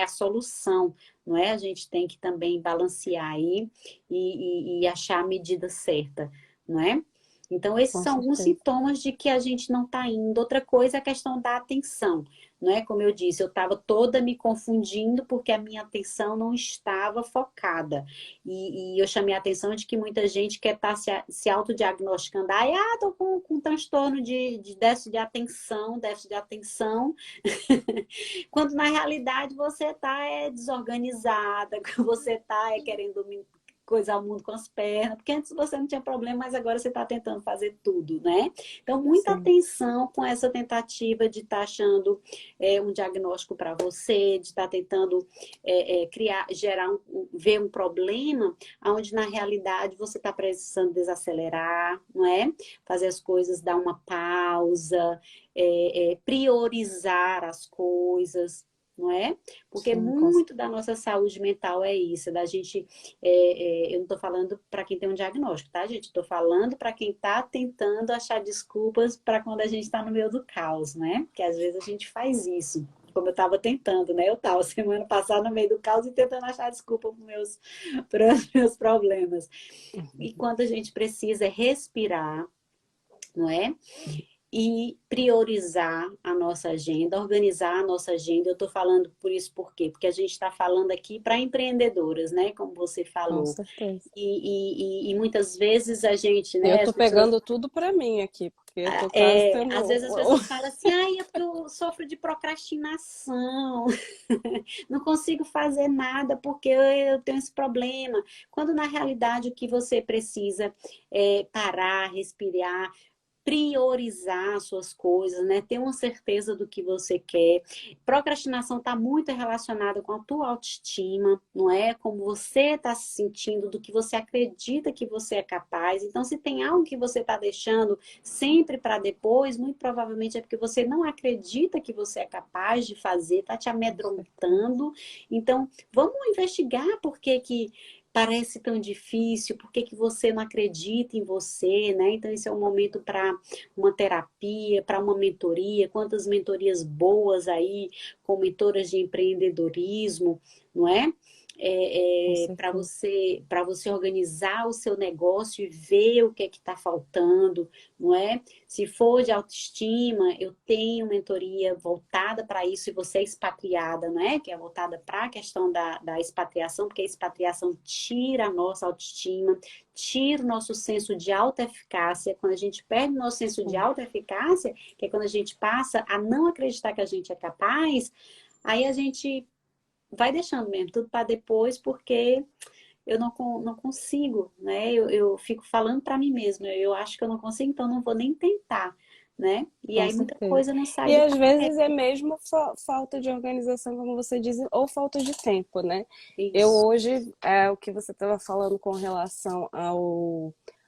a solução, não é? A gente tem que também balancear aí e achar a medida certa, não é? Então, esses Com são alguns certeza. sintomas de que a gente não está indo. Outra coisa é a questão da atenção, não é? Como eu disse, eu estava toda me confundindo porque a minha atenção não estava focada. E eu chamei a atenção de que muita gente quer estar se autodiagnosticando. Estou com transtorno de déficit de atenção, déficit de atenção. Quando na realidade você está desorganizada, você está querendo coisar o mundo com as pernas, porque antes você não tinha problema, mas agora você está tentando fazer tudo, né? Então, muita Sim, atenção com essa tentativa de estar achando um diagnóstico para você, de estar tentando criar, ver um problema, onde na realidade você está precisando desacelerar, não é? Fazer as coisas, dar uma pausa, priorizar as coisas, não é? Porque sim, muito da nossa saúde mental é isso, da gente. Eu não estou falando para quem tem um diagnóstico, tá, gente? Estou falando para quem está tentando achar desculpas para quando a gente está no meio do caos, né? Que às vezes a gente faz isso. Como eu estava tentando, né? Eu estava semana passada no meio do caos e tentando achar desculpa para os meus problemas. E quando a gente precisa respirar, não é? E priorizar a nossa agenda, organizar a nossa agenda. Eu estou falando por isso por quê? Porque a gente está falando aqui para empreendedoras, né? Como você com falou. certeza. E muitas vezes a gente, Eu né? As tô pessoas, pegando tudo pra mim aqui, porque eu tô quase tendo. às vezes as pessoas falam assim, ai, eu sofro de procrastinação, não consigo fazer nada porque eu tenho esse problema. Quando na realidade o que você precisa é parar, respirar, priorizar as suas coisas, né? Ter uma certeza do que você quer. Procrastinação está muito relacionada com a tua autoestima, não é? Como você está se sentindo, do que você acredita que você é capaz. Então, se tem algo que você está deixando sempre para depois, muito provavelmente é porque você não acredita que você é capaz de fazer, está te Com certeza. amedrontando. Então, vamos investigar por que que parece tão difícil, por que que você não acredita em você, né? Então, esse é um momento para uma terapia, para uma mentoria. Quantas mentorias boas aí, com mentoras de empreendedorismo, não é? Com certeza. Para você organizar o seu negócio e ver o que é que está faltando, não é? Se for de autoestima, eu tenho mentoria voltada para isso, e você é expatriada, não é? Que é voltada para a questão da expatriação, porque a expatriação tira a nossa autoestima, tira o nosso senso de autoeficácia. Quando a gente perde o nosso senso de Sim, autoeficácia, que é quando a gente passa a não acreditar que a gente é capaz, aí a gente vai deixando mesmo tudo para depois, porque eu não consigo, né? Eu fico falando para mim mesma, eu acho que eu não consigo, então não vou nem tentar, né? E com aí muita certeza. coisa não sai E do às papel. vezes é mesmo falta de organização, como você diz, ou falta de tempo, né? Eu Isso. hoje, o que você estava falando com relação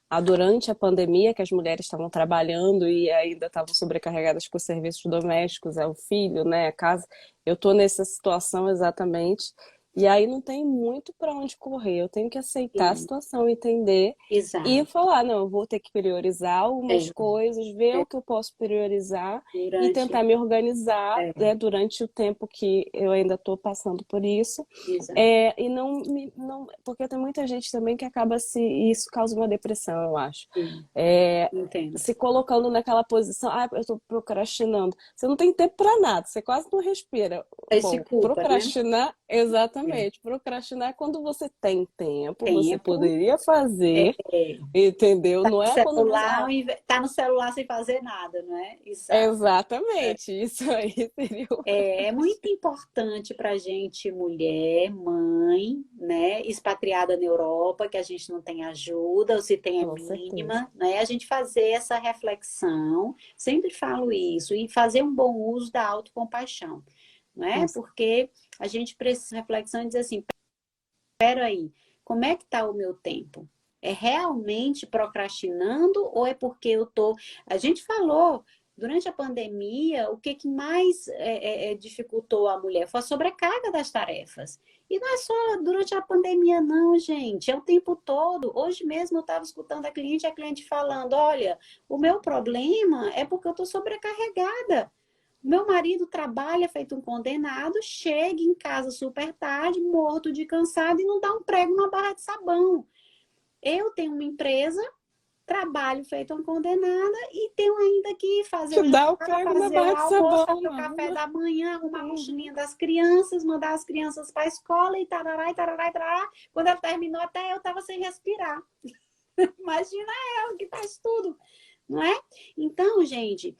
a durante a pandemia, que as mulheres estavam trabalhando e ainda estavam sobrecarregadas com os serviços domésticos, o filho, né, a casa. Eu estou nessa situação exatamente. E aí não tem muito para onde correr. Eu tenho que aceitar a Sim, situação, entender e exato. falar, não, eu vou ter que priorizar algumas É, coisas, ver é, o que eu posso priorizar e durante. tentar me organizar, É, né, durante o tempo que eu ainda estou passando por isso. exato. E não, porque tem muita gente também que acaba e isso causa uma depressão, eu acho. Sim, É, entendo. se colocando naquela posição, eu estou procrastinando. Você não tem tempo para nada, você quase não respira. Aí se Bom, culpa, né? procrastinar, É. exatamente. Procrastinar é quando você tem tempo, você Tempo, poderia fazer, é, entendeu? Não é quando você. celular, tá no celular sem fazer nada, não é? Exato. Exatamente, isso aí seria o. É muito importante para a gente, mulher, mãe, né, expatriada na Europa, que a gente não tem ajuda, ou se tem é Com certeza. mínima, né, a gente fazer essa reflexão, sempre falo isso, e fazer um bom uso da autocompaixão, Com né, porque a gente precisa de reflexão e dizer assim, peraí, como é que está o meu tempo? É realmente procrastinando ou é porque eu tô... A gente falou Durante a pandemia, o que, que mais dificultou a mulher foi a sobrecarga das tarefas. E não é só durante a pandemia, não, gente. É o tempo todo. Hoje mesmo eu estava escutando a cliente falando: olha, o meu problema é porque eu estou sobrecarregada. Meu marido trabalha feito um condenado, chega em casa super tarde, morto de cansado e não dá um prego na barra de sabão. Eu tenho uma empresa, trabalho feito uma condenada e tenho ainda que fazer Te o dá o jantar, prego na fazer o barra de almoço, sabão, fazer o café mano. da manhã, arrumar a Uhum. mochilinha das crianças, mandar as crianças para a escola e tarará, e tarará, e tarará. Quando ela terminou, até eu estava sem respirar. Imagina ela que faz tudo, não é? Então, gente,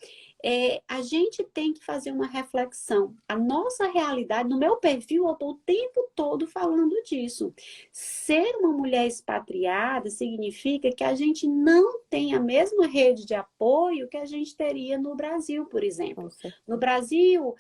a gente tem que fazer uma reflexão. A nossa realidade, no meu perfil, eu estou o tempo todo falando disso. Ser uma mulher expatriada significa que a gente não tem a mesma rede de apoio que a gente teria no Brasil, por Com exemplo. No certeza. Brasil,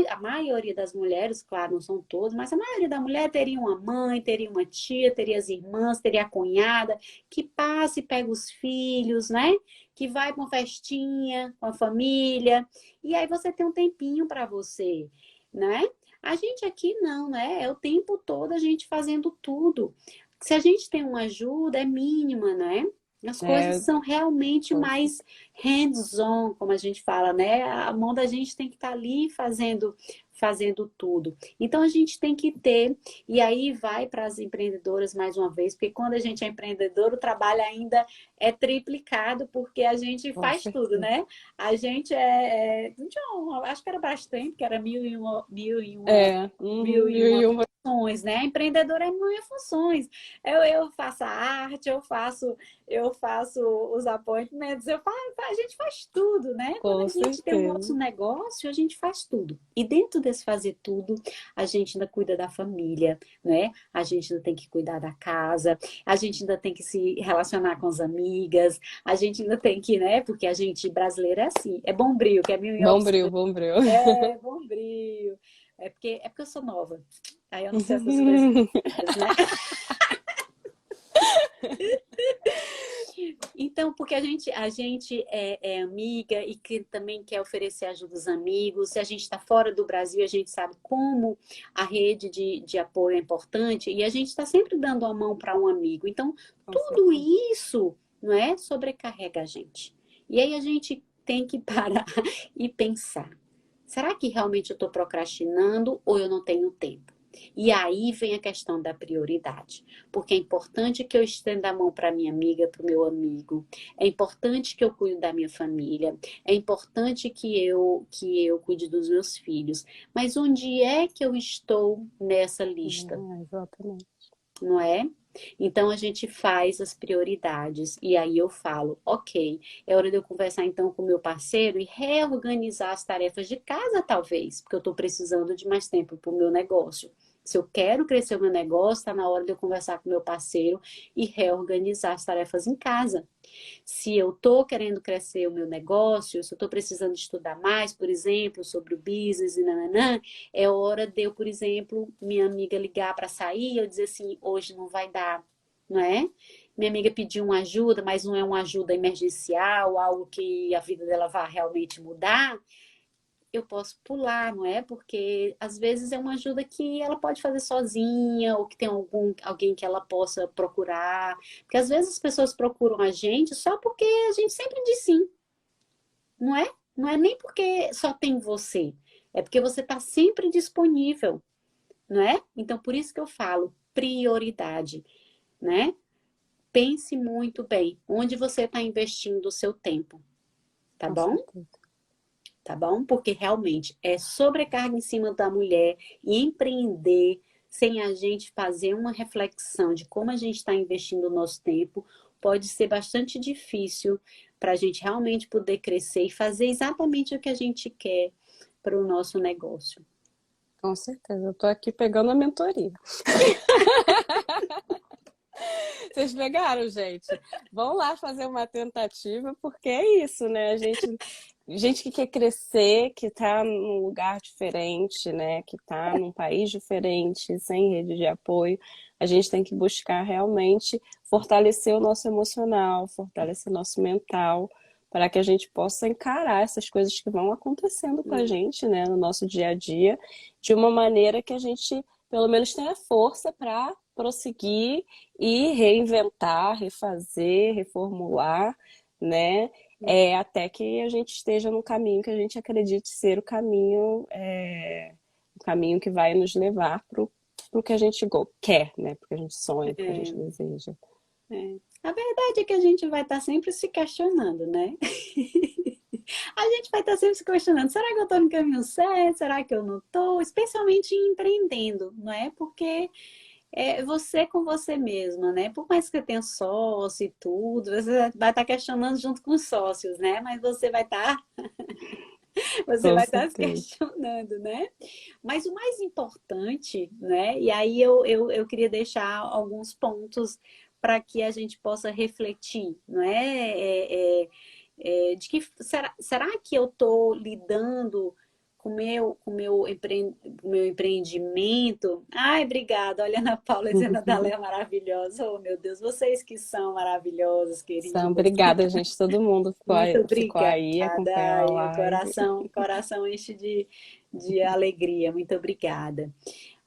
a maioria das mulheres, claro, não são todas, mas a maioria da mulher teria uma mãe, teria uma tia, teria as irmãs, teria a cunhada, que passa e pega os filhos, né? Que vai para uma festinha com a família, e aí você tem um tempinho para você, né? A gente aqui não, né? É o tempo todo a gente fazendo tudo. Se a gente tem uma ajuda, é mínima, né? As coisas É, são realmente com mais hands-on, como a gente fala, né? A mão da gente tem que estar ali fazendo tudo. Então a gente tem que ter, e aí vai para as empreendedoras mais uma vez, porque quando a gente é empreendedor, o trabalho ainda é triplicado, porque a gente com faz tudo, certeza. né? A gente acho que era bastante, que era É, mil uhum, e mil uma e uma. funções, né? Empreendedor é mil e uma funções. Eu faço a arte, eu faço os appointments, a gente faz tudo, né? Quando Com a gente tem o nosso certeza. negócio, a gente faz tudo. E dentro desse fazer tudo, a gente ainda cuida da família, né? A gente ainda tem que cuidar da casa, a gente ainda tem que se relacionar com as amigas, a gente ainda tem que, né? Porque a gente brasileira é assim, é bombril, que é mil e uma Bombril, opções. bombril. É bombril. É porque eu sou nova. Aí eu não sei essas coisas, né? Então, porque a gente é amiga e que também quer oferecer ajuda aos amigos. Se a gente está fora do Brasil, a gente sabe como a rede de apoio é importante e a gente está sempre dando a mão para um amigo. Então, Com tudo certeza. isso, não é, sobrecarrega a gente. E aí a gente tem que parar e pensar: será que realmente eu estou procrastinando ou eu não tenho tempo? E aí vem a questão da prioridade, porque é importante que eu estenda a mão para minha amiga, para o meu amigo, é importante que eu cuide da minha família, é importante que eu cuide dos meus filhos, mas onde é que eu estou nessa lista? Exatamente. Não é? Então a gente faz as prioridades e aí eu falo, ok, é hora de eu conversar então com o meu parceiro e reorganizar as tarefas de casa, talvez, porque eu estou precisando de mais tempo para o meu negócio. Se eu quero crescer o meu negócio, está na hora de eu conversar com o meu parceiro e reorganizar as tarefas em casa. Se eu estou querendo crescer o meu negócio, se eu estou precisando estudar mais, por exemplo, sobre o business e nananã, é hora de eu, por exemplo, minha amiga ligar para sair e eu dizer assim, hoje não vai dar, não é? Minha amiga pediu uma ajuda, mas não é uma ajuda emergencial, algo que a vida dela vai realmente mudar. Eu posso pular, não é? Porque às vezes é uma ajuda que ela pode fazer sozinha, ou que tem alguém que ela possa procurar. Porque às vezes as pessoas procuram a gente só porque a gente sempre diz sim, não é? Não é nem porque só tem você, é porque você está sempre disponível, não é? Então por isso que eu falo prioridade, né? Pense muito bem onde você está investindo o seu tempo, tá Com bom? certeza. Tá bom? Porque realmente é sobrecarga em cima da mulher e empreender sem a gente fazer uma reflexão de como a gente está investindo o nosso tempo pode ser bastante difícil para a gente realmente poder crescer e fazer exatamente o que a gente quer para o nosso negócio. Com certeza. Eu tô aqui pegando a mentoria. Vocês pegaram, gente? Vão lá fazer uma tentativa, porque é isso, né? Gente que quer crescer, que tá num lugar diferente, né? Que tá num país diferente, sem rede de apoio, a gente tem que buscar realmente fortalecer o nosso emocional, fortalecer o nosso mental, para que a gente possa encarar essas coisas que vão acontecendo com a gente, né, no nosso dia a dia, de uma maneira que a gente, pelo menos, tenha força para prosseguir e reinventar, refazer, reformular, né? Até que a gente esteja no caminho que a gente acredite ser o caminho que vai nos levar para o que a gente quer, né? Porque a gente sonha, porque a gente É, deseja. é. A verdade é que a gente vai estar sempre se questionando, né? A gente vai estar sempre se questionando, será que eu estou no caminho certo? Será que eu não estou? Especialmente empreendendo, não é? Porque é você com você mesma, né? Por mais que você tenha sócio e tudo, você vai estar questionando junto com os sócios, né? Mas você Com vai estar se certeza. questionando, né? Mas o mais importante, né? E aí eu queria deixar alguns pontos para que a gente possa refletir, não é? De que será que eu estou lidando com meu empreendimento? Ai, obrigada. Olha, Ana Paula dizendo a Daléa maravilhosa. Oh, meu Deus, vocês que são maravilhosos, Então, queridas. obrigada, gente. Todo mundo Muito ficou obrigada. aí acompanhando a Ai, o live. coração enche de alegria. Muito obrigada.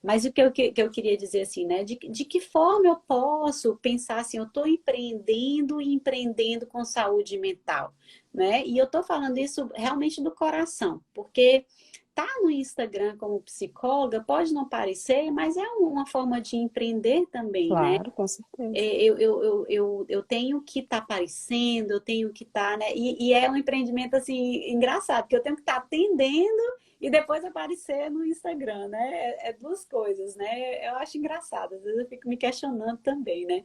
Mas o que eu queria dizer assim, né? De que forma eu posso pensar assim, eu estou empreendendo e empreendendo com saúde mental, né? E eu estou falando isso realmente do coração, porque tá no Instagram como psicóloga pode não parecer, mas é uma forma de empreender também, né? Claro, com certeza. Eu tenho que estar aparecendo, eu tenho que estar, né? E é um empreendimento assim engraçado, porque eu tenho que estar atendendo e depois aparecer no Instagram, né? É duas coisas, né? Eu acho engraçado, às vezes eu fico me questionando também, né?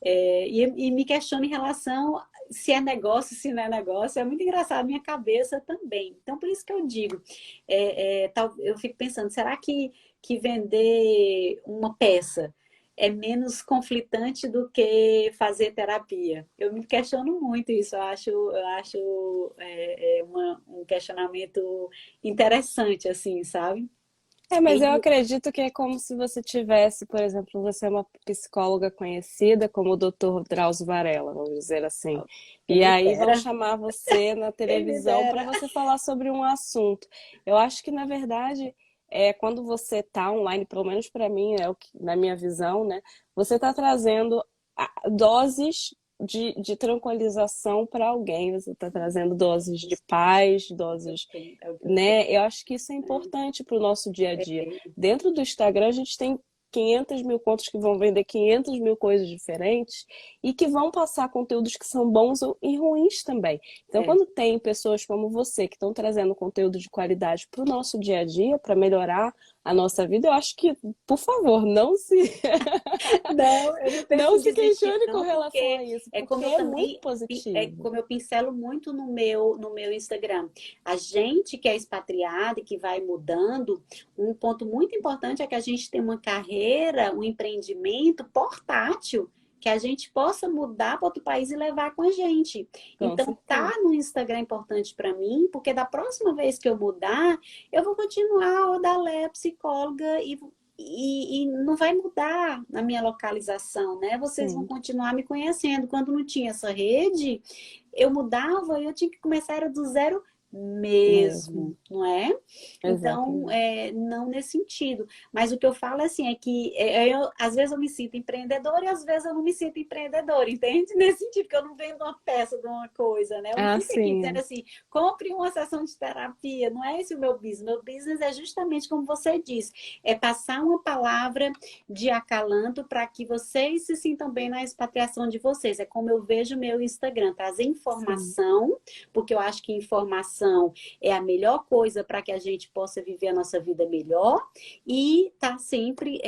E me questiono em relação se é negócio, se não é negócio, é muito engraçado, minha cabeça também. Então, por isso que eu digo, eu fico pensando, será que vender uma peça é menos conflitante do que fazer terapia? Eu me questiono muito isso, eu acho um questionamento interessante, assim, sabe? Mas eu E acredito que é como se você tivesse, por exemplo, você é uma psicóloga conhecida como o Dr. Drauzio Varela, vamos dizer assim. quem E me aí vão dera, chamar você na quem me televisão para dera. você falar sobre um assunto. Eu acho que, na verdade, quando você está online, pelo menos para mim, é o que, na minha visão, né? Você está trazendo doses de tranquilização para alguém, você está trazendo doses de paz, doses, É o que eu tenho. né? Eu acho que isso é importante para o nosso dia a dia. Dentro do Instagram, a gente tem 500 mil contas que vão vender 500 mil coisas diferentes e que vão passar conteúdos que são bons e ruins também. Então, É, quando tem pessoas como você que estão trazendo conteúdo de qualidade para o nosso dia a dia, para melhorar a nossa vida, eu acho que, por favor, não, eu não penso não em se desistir, questione com não, relação porque a isso, é porque como eu é muito também, é positivo. como eu pincelo muito no meu Instagram. A gente que é expatriada e que vai mudando, um ponto muito importante é que a gente tem uma carreira, um empreendimento portátil, que a gente possa mudar para outro país e levar com a gente. Com Então, certeza. tá no Instagram é importante para mim, porque da próxima vez que eu mudar, eu vou continuar o da Lé, psicóloga, e não vai mudar a minha localização, né? Vocês vão Sim, continuar me conhecendo. Quando não tinha essa rede, eu mudava e eu tinha que começar era do zero mesmo. mesmo, não é? Então, Exatamente. não nesse sentido. Mas o que eu falo assim é que às vezes eu me sinto empreendedora e às vezes eu não me sinto empreendedora, entende? Nesse sentido, que eu não vendo uma peça de uma coisa, né? Eu não Ah, fico aqui dizendo sim. assim, compre uma sessão de terapia. Não é esse o meu business. Meu business é justamente como você disse, é passar uma palavra de acalanto para que vocês se sintam bem na expatriação de vocês. É como eu vejo o meu Instagram, trazer Sim. informação, porque eu acho que informação é a melhor coisa para que a gente possa viver a nossa vida melhor e tá sempre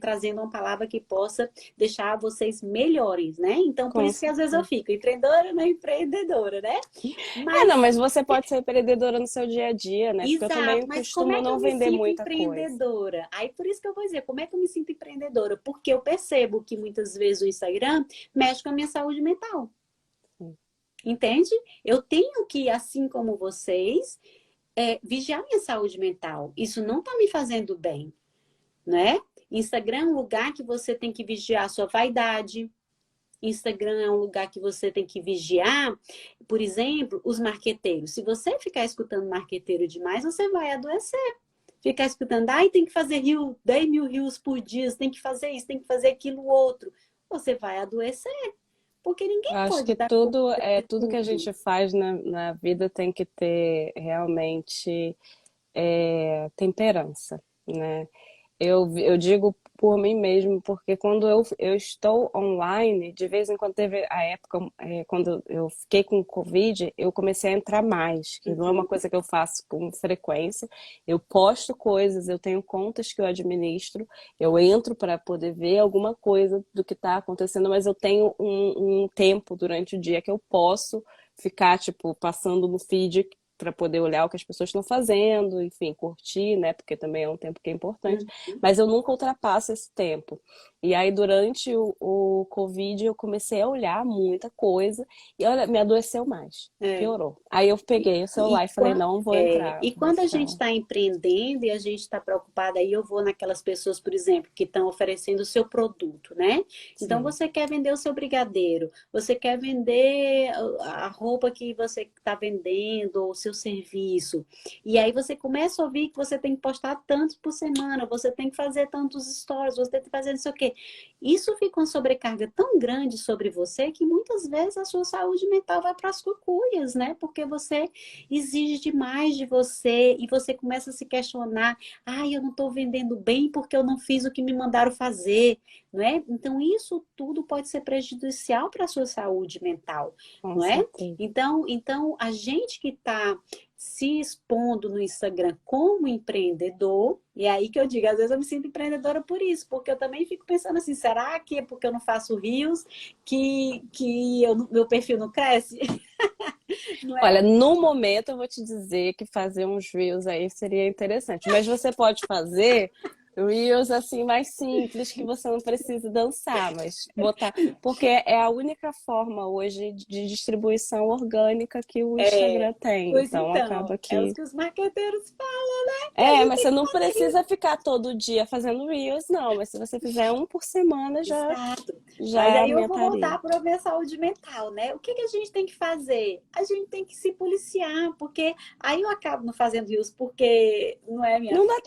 trazendo uma palavra que possa deixar vocês melhores, né? Então, por Com isso que às vezes eu certeza. fico empreendedora, não empreendedora, né? Não, Mas mas você pode ser empreendedora no seu dia a dia, né? Porque eu exato, também mas como costumo é que eu não me vender sinto muita coisa. empreendedora? Aí por isso que eu vou dizer, como é que eu me sinto empreendedora? Porque eu percebo que muitas vezes o Instagram mexe com a minha saúde mental, Sim. entende? Eu tenho que, assim como vocês, vigiar minha saúde mental. Isso não está me fazendo bem, né? Instagram é um lugar que você tem que vigiar a sua vaidade, Instagram é um lugar que você tem que vigiar. Por exemplo, os marqueteiros. Se você ficar escutando marqueteiro demais, você vai adoecer. Ficar escutando, ai, tem que fazer 10 mil rios por dia, tem que fazer isso, tem que fazer aquilo outro. Você vai adoecer, porque Eu ninguém acho pode que dar tudo conta é de tudo que a tudo. gente faz na vida tem que ter realmente temperança, né? Eu digo por mim mesmo, porque quando eu estou online, de vez em quando teve a época, quando eu fiquei com Covid, eu comecei a entrar mais, que não é uma Uhum. coisa que eu faço com frequência. Eu posto coisas, eu tenho contas que eu administro, eu entro para poder ver alguma coisa do que está acontecendo, mas eu tenho um tempo durante o dia que eu posso ficar, tipo, passando no feed para poder olhar o que as pessoas estão fazendo, enfim, curtir, né? Porque também é um tempo que é importante. Uhum. Mas eu nunca ultrapasso esse tempo. E aí, durante o Covid, eu comecei a olhar muita coisa e olha, me adoeceu mais. É. Piorou. Aí eu peguei o celular e falei, não vou entrar, E vou quando a gente ficar. está empreendendo e a gente está preocupada, aí eu vou naquelas pessoas, por exemplo, que estão oferecendo o seu produto, né? Então Sim. você quer vender o seu brigadeiro, você quer vender a roupa que você está vendendo, ou o seu serviço. E aí você começa a ouvir que você tem que postar tantos por semana, você tem que fazer tantos stories, você tem que fazer não sei o quê. Isso fica uma sobrecarga tão grande sobre você que muitas vezes a sua saúde mental vai para as cucuias, né? Porque você exige demais de você e você começa a se questionar, ai, eu não estou vendendo bem porque eu não fiz o que me mandaram fazer, não é? Então isso tudo pode ser prejudicial para a sua saúde mental, Com não é? certeza. Então a gente que está se expondo no Instagram como empreendedor, e é aí que eu digo, às vezes eu me sinto empreendedora por isso, porque eu também fico pensando assim, será que é porque eu não faço rios que meu perfil não cresce? Não é? Olha, no momento eu vou te dizer que fazer uns reels aí seria interessante, mas você pode fazer reels assim mais simples que você não precisa dançar, mas botar, porque é a única forma hoje de distribuição orgânica que o Instagram tem, Pois então então, acaba é os que que os marqueteiros falam, né? Que a gente mas tem você que não fazer precisa isso. ficar todo dia fazendo reels, não, mas se você fizer um por semana já Exato. Mas já aí eu vou aumentaria. voltar para a minha saúde mental, né? O que que a gente tem que fazer? A gente tem que se policiar, porque aí eu acabo não fazendo isso porque não é minha Não dá praia.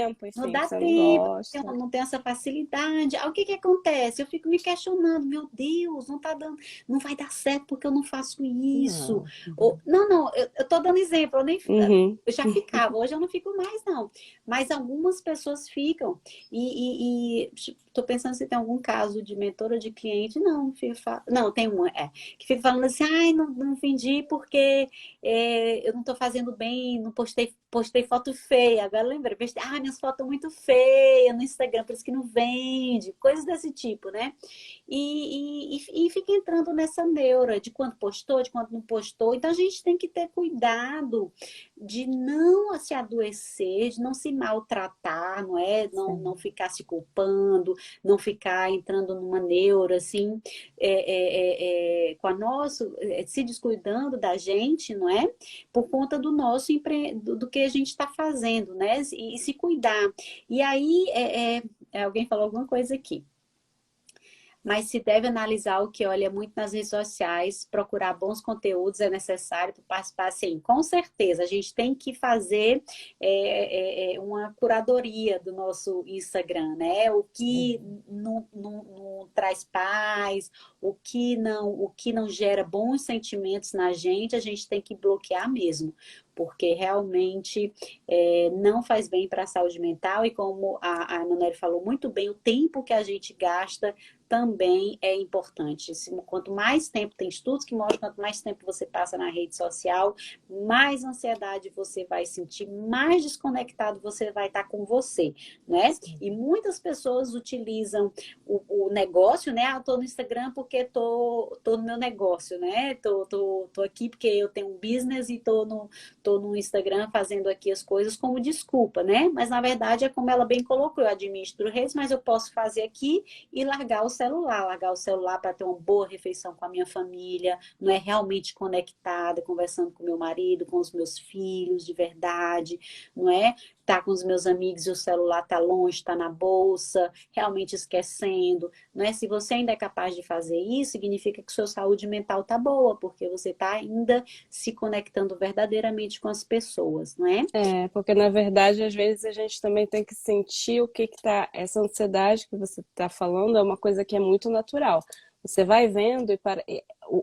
tempo, Não enfim, dá você não tempo, gosta. eu não tenho essa facilidade. Aí o que que acontece? Eu fico me questionando, meu Deus, não tá dando, não vai dar certo porque eu não faço isso. Não. Ou, não, eu tô dando exemplo, Uhum. eu já ficava, hoje eu não fico mais, não. Mas algumas pessoas ficam. Tô pensando se tem algum caso de mentora de cliente. Não, não, tem uma, que fica falando assim, ai, não vendi porque eu não tô fazendo bem, não postei foto feia. Agora eu lembrei, minhas fotos muito feias no Instagram, por isso que não vende, coisas desse tipo, né? E fica entrando nessa neura de quando postou, de quando não postou. Então a gente tem que ter cuidado de não se adoecer, de não se maltratar, não é? Não Sim. ficar se culpando, não ficar entrando numa neura, assim, com a nossa, se descuidando da gente, não é? Por conta do nosso do que a gente está fazendo, né? E se cuidar. E aí, alguém falou alguma coisa aqui, mas se deve analisar o que olha muito nas redes sociais, procurar bons conteúdos é necessário para participar, sim, com certeza. A gente tem que fazer uma curadoria do nosso Instagram, né? O que Sim. não traz paz, o que não gera bons sentimentos na gente, a gente tem que bloquear mesmo. Porque realmente não faz bem para a saúde mental, e como a Emanuele falou muito bem, o tempo que a gente gasta também é importante. Quanto mais tempo, tem estudos que mostram, quanto mais tempo você passa na rede social, mais ansiedade você vai sentir, mais desconectado você vai estar com você, né? E Sim. muitas pessoas utilizam o negócio, né? Eu tô no Instagram porque tô no meu negócio, né? Tô aqui porque eu tenho um business e tô no Instagram fazendo aqui as coisas como desculpa, né? Mas na verdade é como ela bem colocou, eu administro redes, mas eu posso fazer aqui e largar o celular para ter uma boa refeição com a minha família, não é realmente conectada, conversando com meu marido, com os meus filhos de verdade, não é? estar com os meus amigos e o celular está longe, está na bolsa, realmente esquecendo, né? Se você ainda é capaz de fazer isso, significa que sua saúde mental está boa, porque você está ainda se conectando verdadeiramente com as pessoas, não é? É, porque na verdade, às vezes a gente também tem que sentir o que que tá. Essa ansiedade que você está falando é uma coisa que é muito natural. Você vai vendo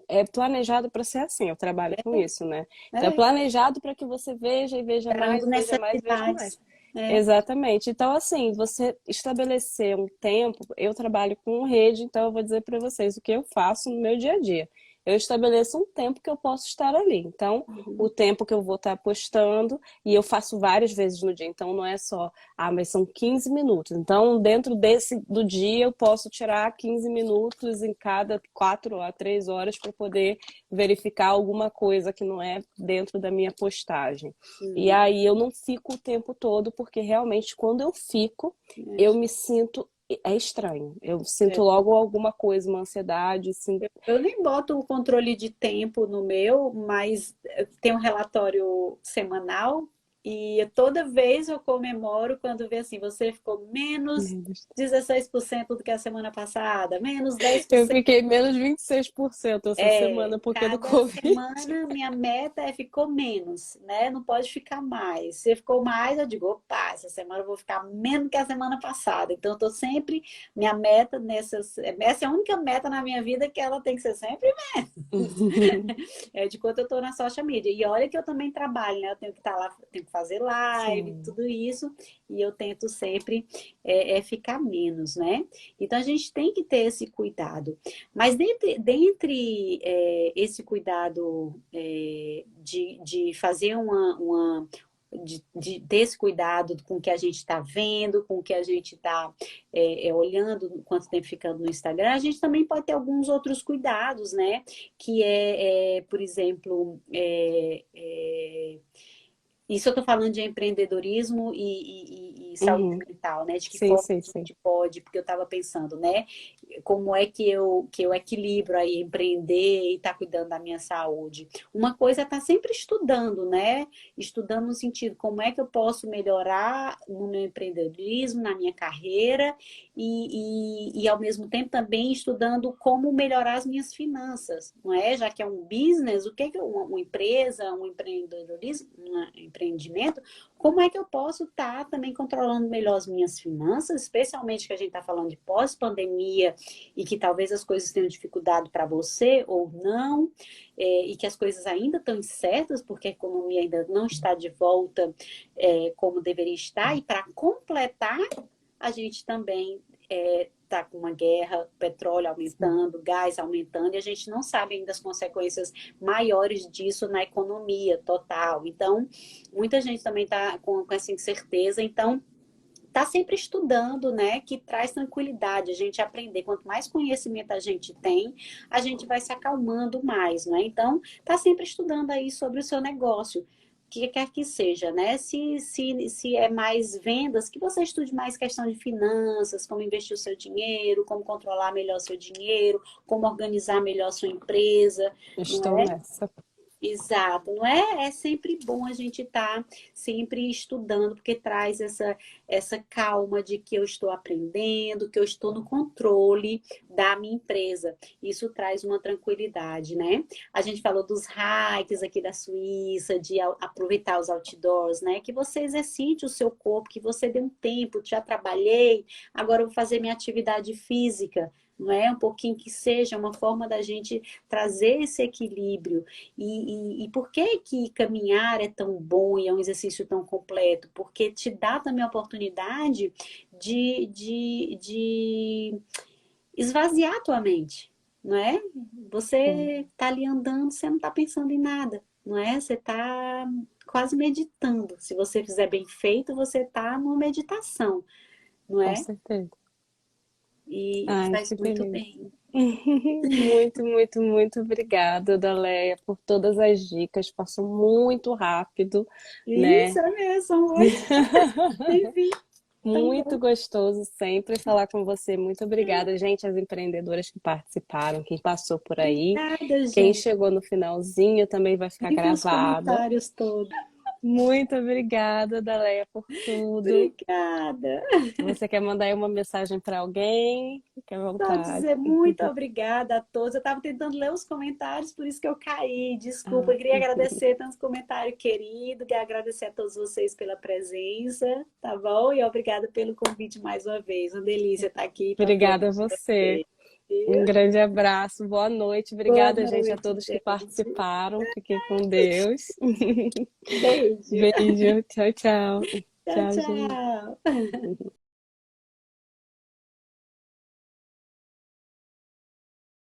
é planejado para ser assim, eu trabalho com isso, né? Então é É, planejado para que você veja e veja mais, gerando e veja mais, e veja mais. necessidades. É. Exatamente. Então, assim, você estabelecer um tempo, eu trabalho com rede, então eu vou dizer para vocês o que eu faço no meu dia a dia. Eu estabeleço um tempo que eu posso estar ali. Então, o Uhum. tempo que eu vou estar postando, e eu faço várias vezes no dia. Então, não é só, mas são 15 minutos. Então, dentro desse do dia, eu posso tirar 15 minutos em cada 4 a 3 horas para poder verificar alguma coisa que não é dentro da minha postagem. E Uhum. aí eu não fico o tempo todo, porque realmente quando eu fico, eu me sinto. É estranho. Eu sinto É. logo alguma coisa, uma ansiedade, sinto. Eu nem boto o controle de tempo no meu, mas tem um relatório semanal e toda vez eu comemoro quando vê assim, você ficou menos 16% do que a semana passada, menos Eu 10%. fiquei menos 26% essa É, semana porque do cada Covid. semana minha meta é ficou menos, né? Não pode ficar mais. Se ficou mais, eu digo, opa, essa semana eu vou ficar menos que a semana passada. Então, eu tô sempre, minha meta essa é a única meta na minha vida que ela tem que ser sempre é de quanto eu tô na social media. E olha que eu também trabalho, né? Eu tenho que estar lá, tenho que fazer live, Sim. tudo isso, e eu tento sempre ficar menos, né? Então, a gente tem que ter esse cuidado. Mas dentre esse cuidado de fazer de ter esse cuidado com o que a gente está vendo, com o que a gente está olhando, quanto tempo ficando no Instagram, a gente também pode ter alguns outros cuidados, né? Que por exemplo, isso eu estou falando de empreendedorismo e saúde Uhum. mental, né? De que Sim, forma sim, a sim. gente pode, porque eu estava pensando, né? Como é que eu equilibro aí empreender e estar cuidando da minha saúde? Uma coisa é estar sempre estudando, né? Estudando no sentido, como é que eu posso melhorar no meu empreendedorismo, na minha carreira, e ao mesmo tempo também estudando como melhorar as minhas finanças, não é? Já que é um business, o que é uma empresa, um empreendedorismo, empreendimento, como é que eu posso estar também controlando melhor as minhas finanças, especialmente que a gente está falando de pós-pandemia e que talvez as coisas tenham dificuldade para você ou não, e que as coisas ainda estão incertas, porque a economia ainda não está de volta como deveria estar, e para completar, a gente também está com uma guerra, petróleo Sim. aumentando, gás aumentando, e a gente não sabe ainda as consequências maiores disso na economia total. Então, muita gente também está com essa incerteza. Então, está sempre estudando, né? Que traz tranquilidade, a gente aprender. Quanto mais conhecimento a gente tem, a gente vai se acalmando mais, né? Então, está sempre estudando aí sobre o seu negócio. Que quer que seja, né? Se é mais vendas, que você estude mais questão de finanças, como investir o seu dinheiro, como controlar melhor o seu dinheiro, como organizar melhor a sua empresa, não Estou é? nessa. Exato, não é? É sempre bom a gente estar sempre estudando, porque traz essa calma de que eu estou aprendendo, que eu estou no controle da minha empresa. Isso traz uma tranquilidade, né? A gente falou dos hikes aqui da Suíça, de aproveitar os outdoors, né? Que você exercite o seu corpo, que você dê um tempo, já trabalhei, agora eu vou fazer minha atividade física. Não é um pouquinho que seja uma forma da gente trazer esse equilíbrio. E por que que caminhar é tão bom e é um exercício tão completo? Porque te dá também a oportunidade de esvaziar a tua mente, não é? Sim. Você tá ali andando, você não tá pensando em nada, não é? Você tá quase meditando. Se você fizer bem feito, você tá numa meditação, não Com é? certeza. E Ai, faz que muito beleza. bem. Muito, muito, muito obrigada, Daleia, por todas as dicas. Passou muito rápido, Isso né? é mesmo, hoje. Enfim, tão Muito bom. gostoso sempre falar com você. Muito obrigada, gente, as empreendedoras que participaram, quem passou por aí, Obrigada, quem gente. chegou no finalzinho também vai ficar Nem vi os gravada. comentários todos. Muito obrigada, Daleia, por tudo. Obrigada. Se você quer mandar aí uma mensagem para alguém, fique à Só vontade. dizer muito obrigada a todos. Eu estava tentando ler os comentários, por isso que eu caí. Desculpa, Ah, eu queria agradecer tantos comentários queridos, queria agradecer a todos vocês pela presença, tá bom? E obrigada pelo convite mais uma vez. Uma delícia estar aqui para falar obrigada a com você. você. Um grande abraço, boa noite. Boa Obrigada, gente, a noite, todos que gente. participaram. Fiquem com Deus. Beijo. Beijo, tchau, tchau. Tchau, Tchau, gente. tchau.